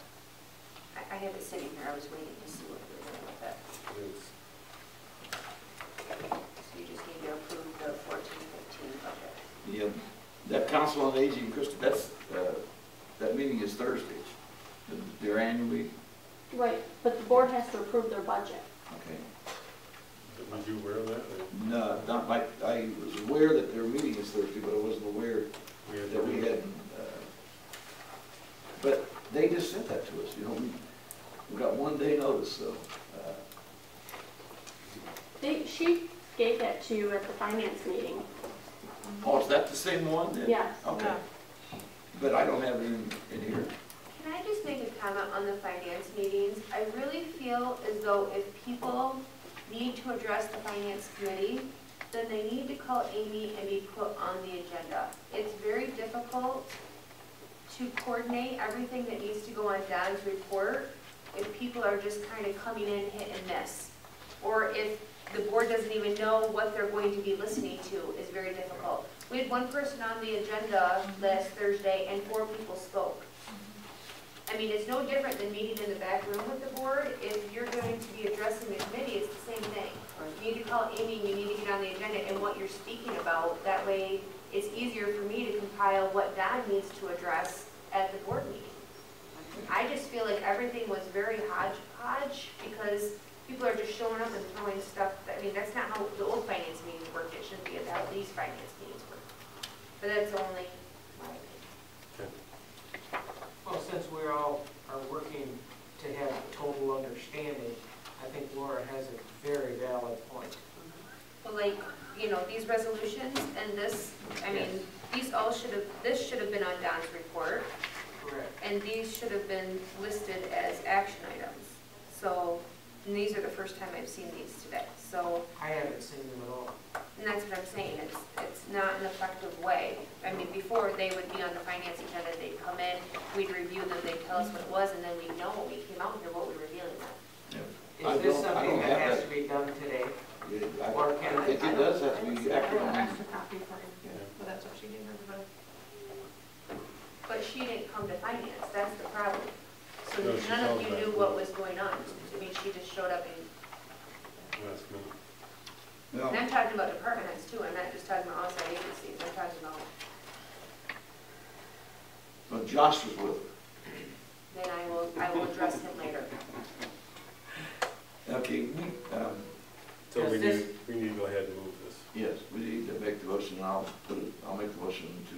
I have it sitting here, I was waiting to see what we were doing with it. So you just need to approve the 14-15 budget. Yeah, that Council on Aging, Krista, that meeting is Thursday. Their annual meeting. Right, but the board has to approve their budget. Okay. Was you aware of that? Or? No, not like, I was aware that their meeting is Thursday, but I wasn't aware that we hadn't. But they just sent that to us, you know. We got 1 day notice, so. She gave that to you at the finance meeting. Oh, is that the same one then? Yes. Okay. Yeah. But I don't have it in here. Can I just make a comment on the finance meetings? I really feel as though if people need to address the finance committee, then they need to call Amy and be put on the agenda. It's very difficult to coordinate everything that needs to go on Don's report if people are just kind of coming in hit and miss. Or if the board doesn't even know what they're going to be listening to, is very difficult. We had one person on the agenda last Thursday and 4 people spoke. I mean, it's no different than meeting in the back room with the board. If you're going to be addressing the committee, it's the same thing. You need to call Amy, you need to get on the agenda and what you're speaking about. That way, it's easier for me to compile what Don needs to address at the board meeting. I just feel like everything was very hodgepodge because people are just showing up and throwing stuff. I mean, that's not how the old finance meetings worked. It shouldn't be how these finance meetings work. But that's only my opinion. Well, since we all are working to have total understanding, I think Laura has a very valid point. But like, you know, these resolutions and this, I mean, these all should have, this should have been on Don's report. Correct. And these should have been listed as action items. So, and these first time I've seen these today, so. I haven't seen them at all. And that's what I'm saying, it's not an effective way. I mean, before, they would be on the finance agenda, they'd come in, we'd review them, they'd tell us what it was, and then we'd know when we came out here what we were dealing with. Is this something that has to be done today? Or can I think it does have to be acted on. Extra copy for you, but that's what she gave everybody. But she didn't come to finance, that's the problem. So No, she none of called you back. knew what was going on. I mean, she just showed up and, Last minute. and I'm talking about department heads too, I'm not just talking about outside agencies, I'm talking about, But Josh was with then I will address him later. her. Okay, So we need to go ahead and move this. yes, we need to make the motion, and I'll make the motion to,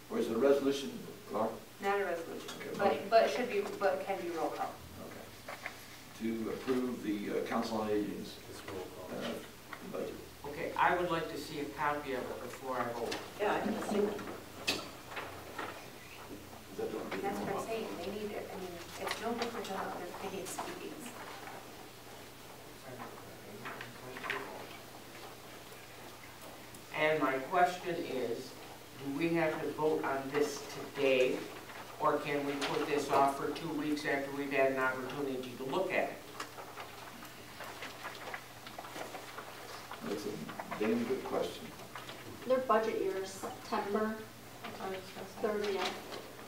or is it a resolution, Clark? Not a resolution, Okay, but it should be, but it can be roll call. Okay. To approve the Council on Aging's This roll call. budget. Okay, I would like to see a copy of it before I vote. Yeah, I can see it. Is that the one? That's what I'm saying, they need it, I mean, it's no different than other finance meetings. And my question is, do we have to vote on this today, or can we put this off for 2 weeks after we've had an opportunity to look at it? That's a damn good question. Their budget year is September 30th.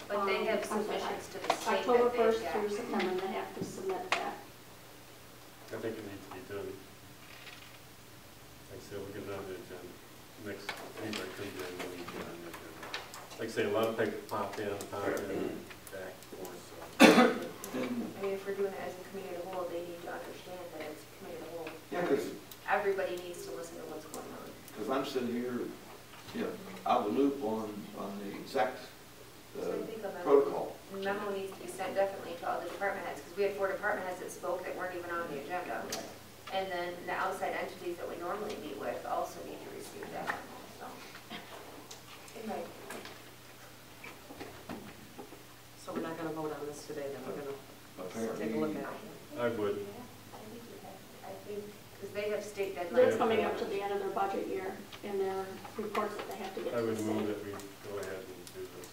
But they have I'm sorry, submissions to the state October that they 1st have. through September, they have to submit that. I think it needs to be done. Like I said, we'll get it on the agenda. Next, anybody comes in, we'll get it on the agenda. Like I say, a lot of people pop in, back and forth, so. I mean, if we're doing it as a committee of the whole, they need to understand that it's a committee of the whole. Yeah, because Everybody needs to listen to what's going on. I'm sitting here, out of the loop on the exact So I think a memo, protocol. memo needs to be sent definitely to all the department heads, because we had 4 department heads that spoke that weren't even on the agenda. And then the outside entities that we normally meet with also need to receive that, so. It might, So we're not gonna vote on this today, then we're gonna Apparently. take a look at it. I would. I think, because they have state deadlines. They're coming up to the end of their budget year and their reports that they have to get I to the would move state. that we go ahead and do this.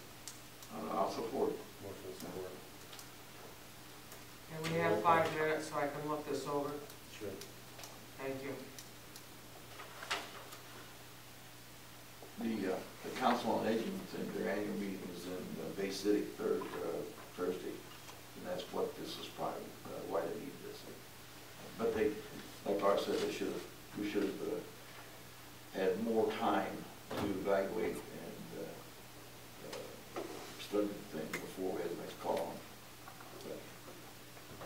I'll support. Motion and support. And we have 5 minutes so I can look this over. Sure. Thank you. The Council on Aging, their annual meeting is in Bay City Thursday, and that's what this is probably, why they need this. But they, like Laura said, we should have had more time to evaluate and study the thing before we had the next call.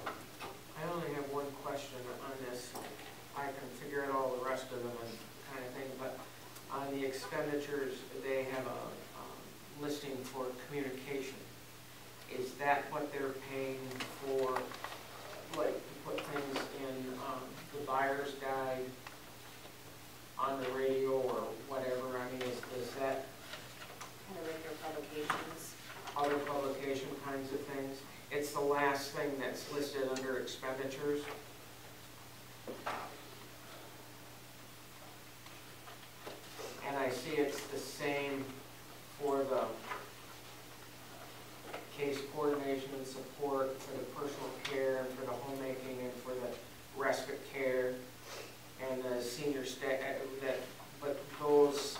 I only have one question on this. I can figure out all the rest of them and kind of thing, but on the expenditures, they have a listing for communication. Is that what they're paying for, like, to put things in the buyer's guide on the radio or whatever? I mean, is that Kind of regular publications. other publication kinds of things? It's the last thing that's listed under expenditures. And I see it's the same for the case coordination and support, for the personal care, and for the homemaking, and for the respite care, and the senior staff, but those,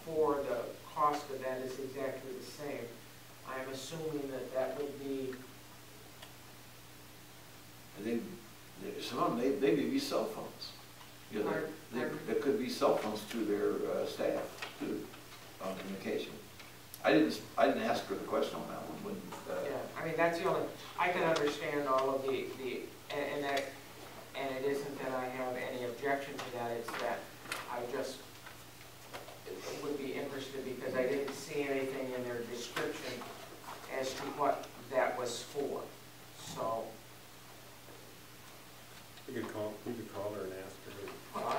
for the cost of that is exactly the same. I'm assuming that would be, Some of them, they may be cell phones. There could be cell phones to their staff too, on communication. I didn't ask her the question on that one. When, yeah, I mean, that's the only, I can understand all of the and it isn't that I have any objection to that, it's that I just would be interested because I didn't see anything in their description as to what that was for, so. You could call her and ask her. Well,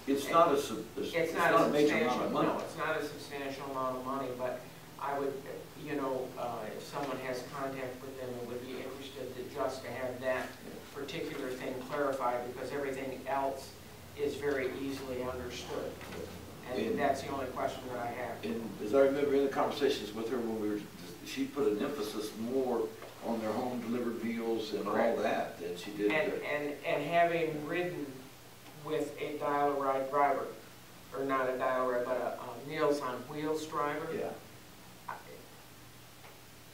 it's not a major amount of money. No, it's not a substantial amount of money, but I would, if someone has contact with them and would be interested to just to have that for particular thing clarified because everything else is very easily understood. And that's the only question that I have. And as I remember in the conversations with her when we were, she put an emphasis more on their home delivered meals and all that than she did. And having ridden with a dial-a-ride driver, or not a dial-a-ride, but a Meals on Wheels driver. Yeah.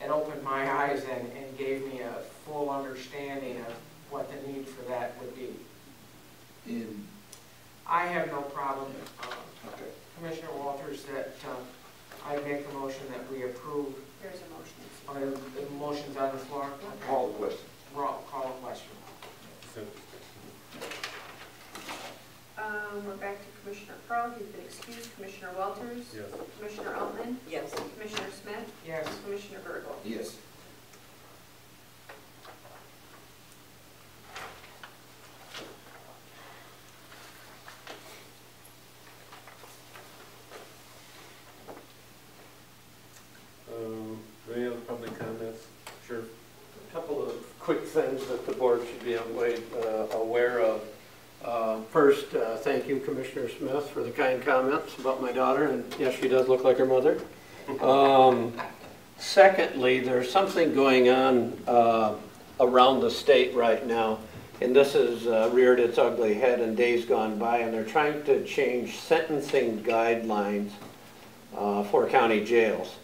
It opened my eyes and gave me a full understanding of what the need for that would be. I have no problem, Commissioner Walters, that I make a motion that we approve. There's a motion. The motion's on the floor. Call the question. Call a question. We're back to Commissioner Crowell. He's been excused. Commissioner Walters? Yes. Commissioner Altman? Yes. Commissioner Smith? Yes. Commissioner Gergel? Yes. Any other public comments? Sure. A couple of quick things that the board should be aware of. First, thank you, Commissioner Smith, for the kind comments about my daughter, and yes, she does look like her mother. Secondly, there's something going on around the state right now, and this has reared its ugly head in days gone by, and they're trying to change sentencing guidelines for county jails.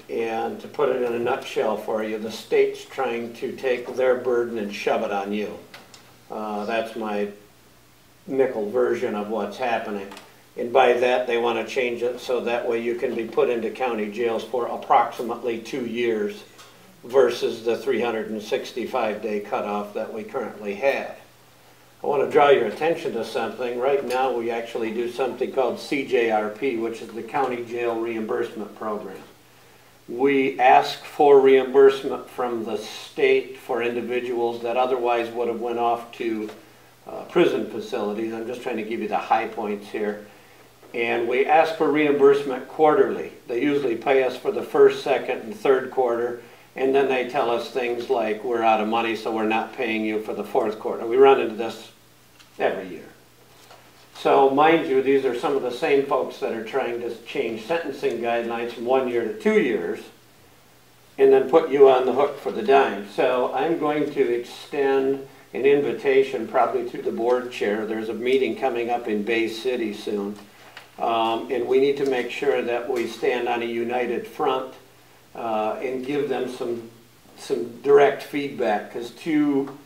And to put it in a nutshell for you, the state's trying to take their burden and shove it on you. That's my nickel version of what's happening. And by that, they want to change it so that way you can be put into county jails for approximately 2 years versus the 365-day cutoff that we currently have. I want to draw your attention to something. Right now, we actually do something called CJRP, which is the County Jail Reimbursement Program. We ask for reimbursement from the state for individuals that otherwise would have went off to prison facilities. I'm just trying to give you the high points here. And we ask for reimbursement quarterly. They usually pay us for the first, second, and third quarter, and then they tell us things like, we're out of money, so we're not paying you for the fourth quarter. We run into this every year. So mind you, these are some of the same folks that are trying to change sentencing guidelines from 1 year to 2 years and then put you on the hook for the dime. So I'm going to extend an invitation probably to the board chair. There's a meeting coming up in Bay City soon. And we need to make sure that we stand on a united front and give them some direct feedback, because two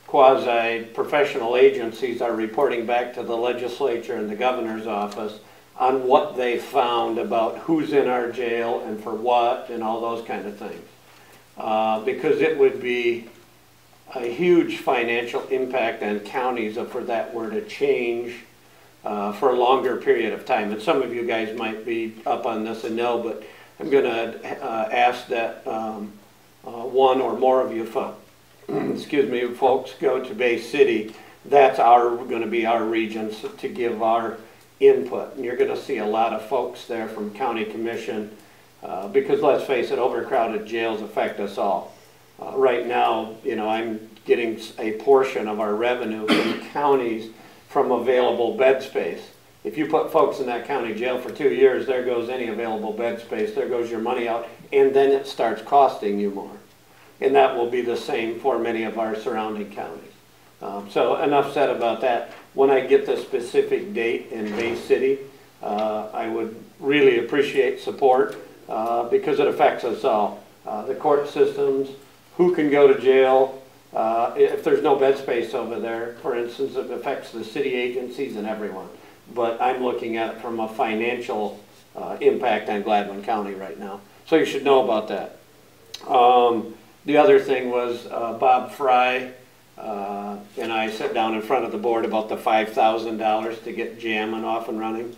quasi-professional agencies are reporting back to the legislature and the governor's office on what they found about who's in our jail and for what and all those kind of things. Because it would be a huge financial impact on counties if for that were to change for a longer period of time. And some of you guys might be up on this and know, but I'm going to ask that one or more of you excuse me, folks go to Bay City. That's going to be our region to give our input. And you're going to see a lot of folks there from county commission because let's face it, overcrowded jails affect us all. Right now, you know, I'm getting a portion of our revenue from counties from available bed space. If you put folks in that county jail for 2 years, there goes any available bed space, there goes your money out, and then it starts costing you more. And that will be the same for many of our surrounding counties. So enough said about that. When I get the specific date in Bay City, I would really appreciate support because it affects us all. The court systems, who can go to jail, if there's no bed space over there, for instance, it affects the city agencies and everyone. But I'm looking at it from a financial impact on Gladwin County right now. So you should know about that. The other thing was Bob Fry and I sat down in front of the board about the $5,000 to get Jammin' off and running.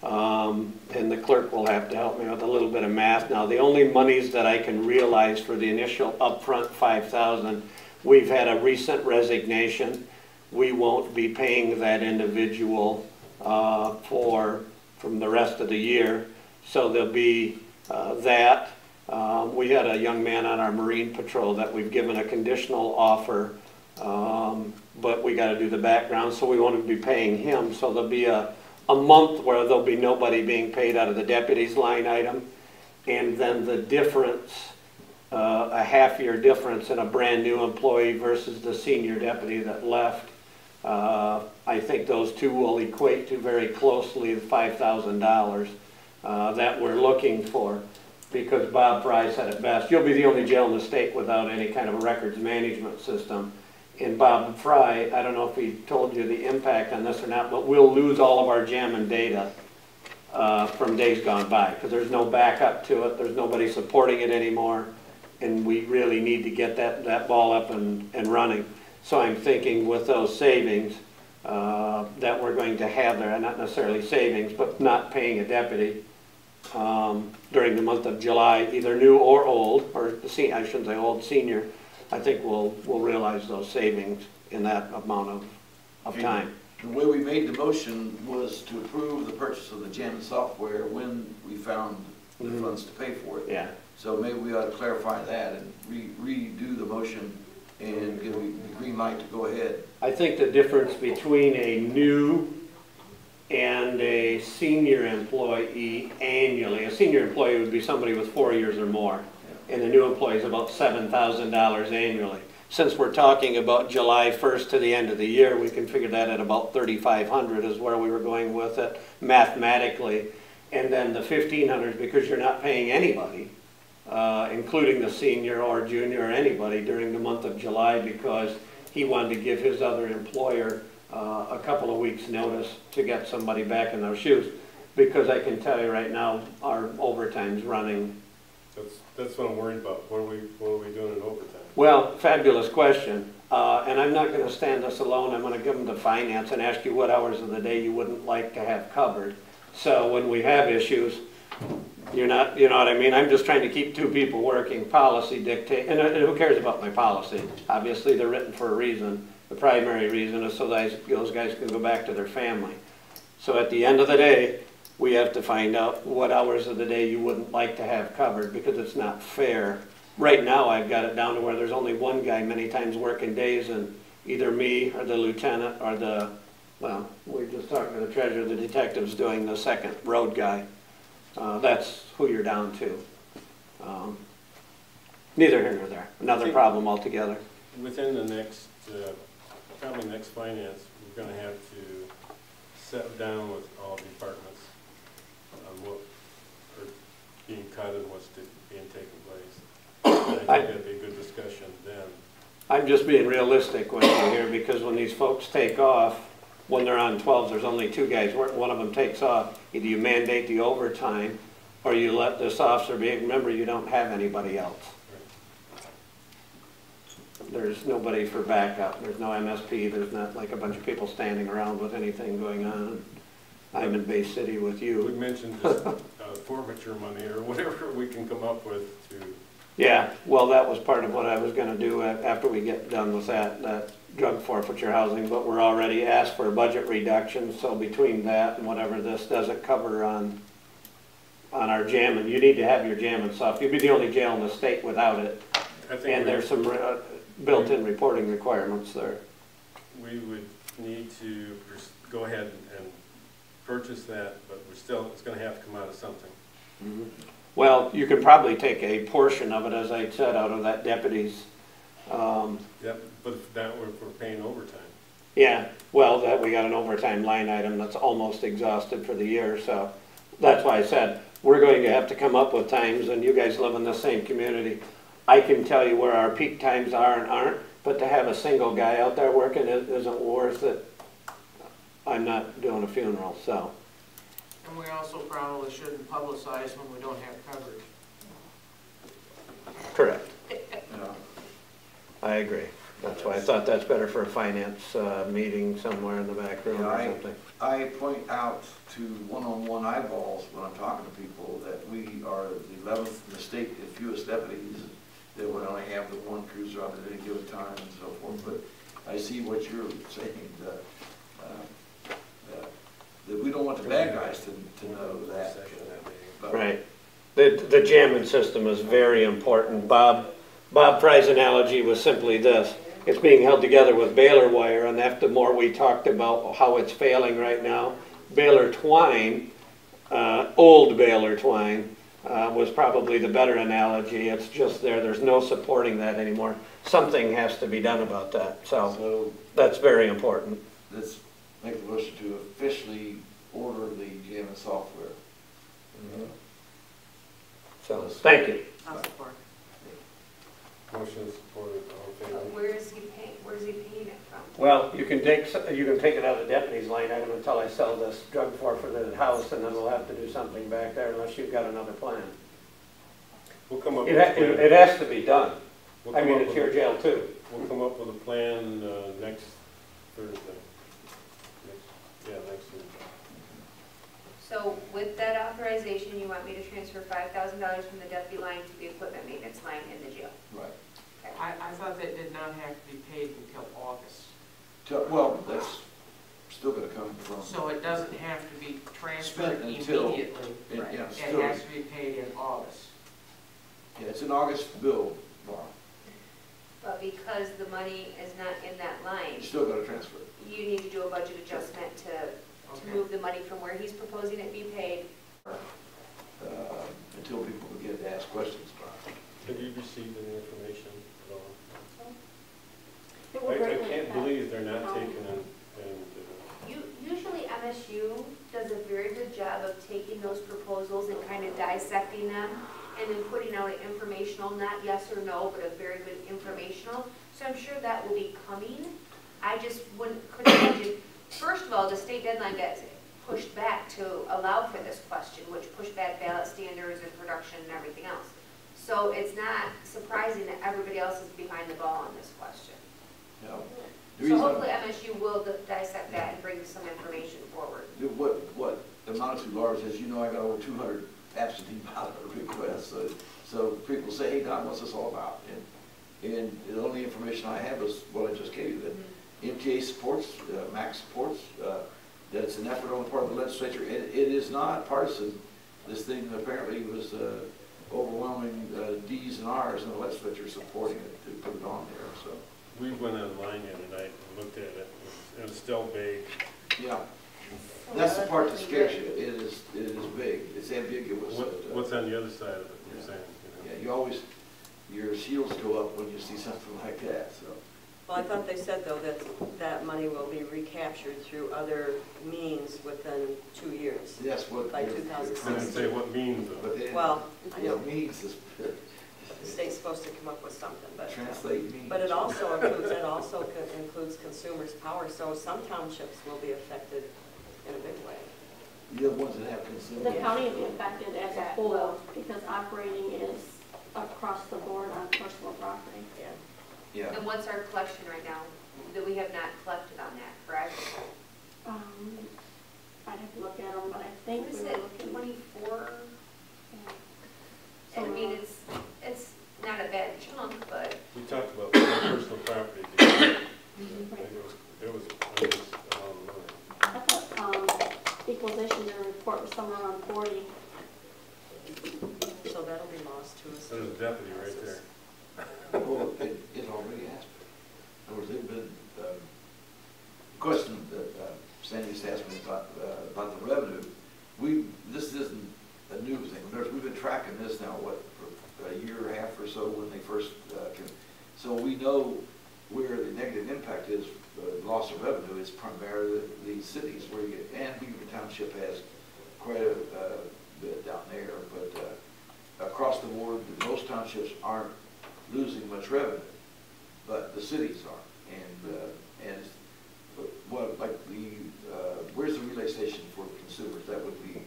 And the clerk will have to help me with a little bit of math. Now, the only monies that I can realize for the initial upfront $5,000, we've had a recent resignation. We won't be paying that individual from the rest of the year. So there'll be that. We had a young man on our Marine Patrol that we've given a conditional offer But we gotta do the background, so we won't be paying him. So there'll be a month where there'll be nobody being paid out of the deputy's line item. And then the difference, a half-year difference in a brand-new employee versus the senior deputy that left. I think those two will equate to very closely the $5,000 that we're looking for, because Bob Fry said it best. You'll be the only jail in the state without any kind of a records management system. And Bob Fry, I don't know if he told you the impact on this or not, but we'll lose all of our jamming data from days gone by, because there's no backup to it. There's nobody supporting it anymore, and we really need to get that ball up and running. So I'm thinking with those savings that we're going to have there, and not necessarily savings, but not paying a deputy during the month of July, either new or old, or I shouldn't say old, senior. I think we'll realize those savings in that amount of time. The way we made the motion was to approve the purchase of the jamming software when we found the funds to pay for it. Yeah. So maybe we ought to clarify that and redo the motion and give the green light to go ahead. I think the difference between a new and a senior employee annually, a senior employee would be somebody with 4 years or more, and the new employee is about $7,000 annually. Since we're talking about July 1st to the end of the year, we can figure that at about $3,500 is where we were going with it mathematically. And then the $1,500 because you're not paying anybody, including the senior or junior or anybody during the month of July, because he wanted to give his other employer a couple of weeks notice to get somebody back in those shoes. Because I can tell you right now, our overtime's running. That's what I'm worried about. What are we doing in overtime? Well, fabulous question. And I'm not going to stand this alone. I'm going to give them to finance and ask you what hours of the day you wouldn't like to have covered. So when we have issues, you're not, you know what I mean? I'm just trying to keep two people working. Policy dictate, and who cares about my policy? Obviously, they're written for a reason. The primary reason is so that those guys can go back to their family. So at the end of the day, we have to find out what hours of the day you wouldn't like to have covered, because it's not fair. Right now, I've got it down to where there's only one guy many times working days, and either me or the lieutenant or the, well, we just talked to the treasurer, the detective's doing the second road guy. That's who you're down to. Neither here nor there. Another problem altogether. Within the next, probably next finance, we're going to have to sit down with all departments on what are being cut and what's being taken place. And I think that'd be a good discussion then. I'm just being realistic with you here, because when these folks take off, when they're on 12s, there's only two guys. One of them takes off. Either you mandate the overtime, or you let this officer be. Remember, you don't have anybody else. There's nobody for backup. There's no MSP. There's not like a bunch of people standing around with anything going on. I'm in Bay City with you. We mentioned just forfeiture money or whatever we can come up with to... Yeah, well, that was part of what I was going to do after we get done with that drug forfeiture housing, but we're already asked for a budget reduction, so between that and whatever this doesn't cover on our jamming, you need to have your jamming soft. You'd be the only jail in the state without it. And there's some built-in reporting requirements there. We would need to go ahead and purchase that, but it's going to have to come out of something. Mm-hmm. Well, you could probably take a portion of it, as I said, out of that deputy's. Yep, but if we're paying overtime. Yeah, well, we got an overtime line item that's almost exhausted for the year, so that's why I said we're going to have to come up with times, and you guys live in the same community. I can tell you where our peak times are and aren't, but to have a single guy out there working isn't worth it. I'm not doing a funeral, so. And we also probably shouldn't publicize when we don't have coverage. Correct. I agree. That's why I thought that's better for a finance meeting somewhere in the back room or something. I point out to one-on-one eyeballs when I'm talking to people that we are the 11th in the state, the fewest deputies, that we only have the one cruiser on at any given time and so forth. But I see what you're saying, that we don't want the bad guys to know that. But right. The jamming system is very important. Bob Fry's analogy was simply this. it's being held together with Baylor wire, and after the more we talked about how it's failing right now, Baylor twine, old Baylor twine, was probably the better analogy. It's just there's no supporting that anymore. Something has to be done about that, so that's very important. Let's make the motion to officially order the GMS software. So, thank you. I'll support. Motion is supported, all in favor? Where is he paying it from? Well, you can take it out of the deputy's line item until I sell this drug forfeited house, and then we'll have to do something back there unless you've got another plan. We'll come up It, with a plan. it has to be done. We'll I come mean, up it's with your a- jail too. We'll come up with a plan next Thursday. Next Thursday. So with that authorization, you want me to transfer $5,000 from the deputy line to the equipment maintenance line in the jail? Right. I thought that did not have to be paid until August. Well, that's still gonna come from. So it doesn't have to be transferred Spent until- immediately. yeah, It still- has to be paid in August. Yeah, it's an August bill, Laura. But because the money is not in that line, You still gotta transfer it. you need to do a budget adjustment to move the money from where he's proposing it be paid. Until people begin to ask questions about it. Have you received any information at all? It will I greatly can't affect, believe they're not taking it Usually MSU does a very good job of taking those proposals and kind of dissecting them and then putting out an informational, not yes or no, but a very good informational. So I'm sure that will be coming. I just couldn't imagine. First of all, the state deadline gets pushed back to allow for this question, which pushed back ballot standards and production and everything else. So it's not surprising that everybody else is behind the ball on this question. No. So hopefully MSU will dissect that and bring some information forward. What amounted to, Laura, as you know, I got over 200 absentee ballot requests. So people say, hey, Don, what's this all about? And the only information I have is what I just gave you, that MTA supports, MAC supports, that it's an effort on the part of the legislature. It is not partisan. This thing apparently was overwhelming D's and R's in the legislature supporting it to put it on there. So We went online the other night and looked at it. It was still vague. yeah, that's the part that scares you. It is big. It's ambiguous. What's on the other side of it? You're saying. Yeah, you always, your shields go up when you see something like that. So. Well, I thought they said, though, that that money will be recaptured through other means within 2 years. Yes, what by you're 2016. Didn't say what means though. But Well, I know. what means is The state's supposed to come up with something, but. translate means. But it also includes consumers' power, so some townships will be affected in a big way. The ones that have consumed. the county will be affected as a whole because operating is across the board on personal property. Yeah. Yeah. And what's our collection right now? That we have not collected on that, correct? I'd have to look at them, but I think What is we were it, looking. 24? So, I mean, it's not a bad chunk, but. We talked about personal property. There was a lot of money. I thought equalization report was somewhere around 40. So that'll be lost to us. There's a deputy right there. Well, it already asked. In other words, they've been, question that Sandy just asked me about the revenue. This isn't a new thing. We've been tracking this now, what, for a year and a half or so when they first came. So we know where the negative impact is, loss of revenue. It's primarily the cities where you get, and Beaver Township has quite a bit down there, but across the board, most townships aren't losing much revenue, but the cities are. And what, like where's the relay station for consumers? That would be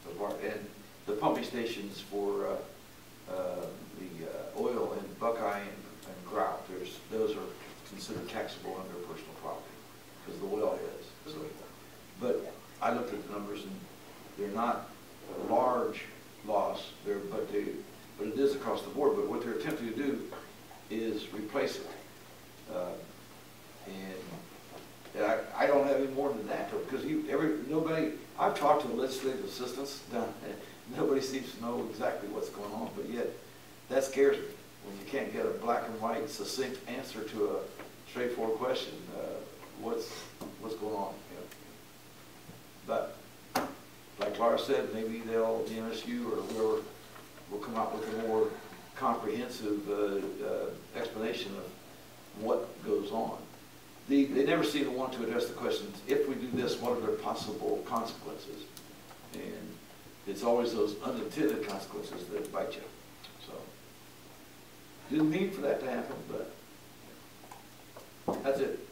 the part, and the pumping stations for the oil and Buckeye and Grout. Those are considered taxable under personal property because the well is. So, but I looked at the numbers and they're not a large loss there, but it is across the board. But what they're attempting to do is replace it. And I don't have any more than that because nobody. I've talked to the legislative assistants down, and nobody seems to know exactly what's going on. But yet, that scares me when you can't get a black and white, succinct answer to straightforward question, what's going on? You know? But like Laura said, maybe the MSU or whoever will come up with a more comprehensive explanation of what goes on. They never seem to want to address the questions, if we do this, what are the possible consequences? And it's always those unintended consequences that bite you. So, didn't mean for that to happen, but that's it.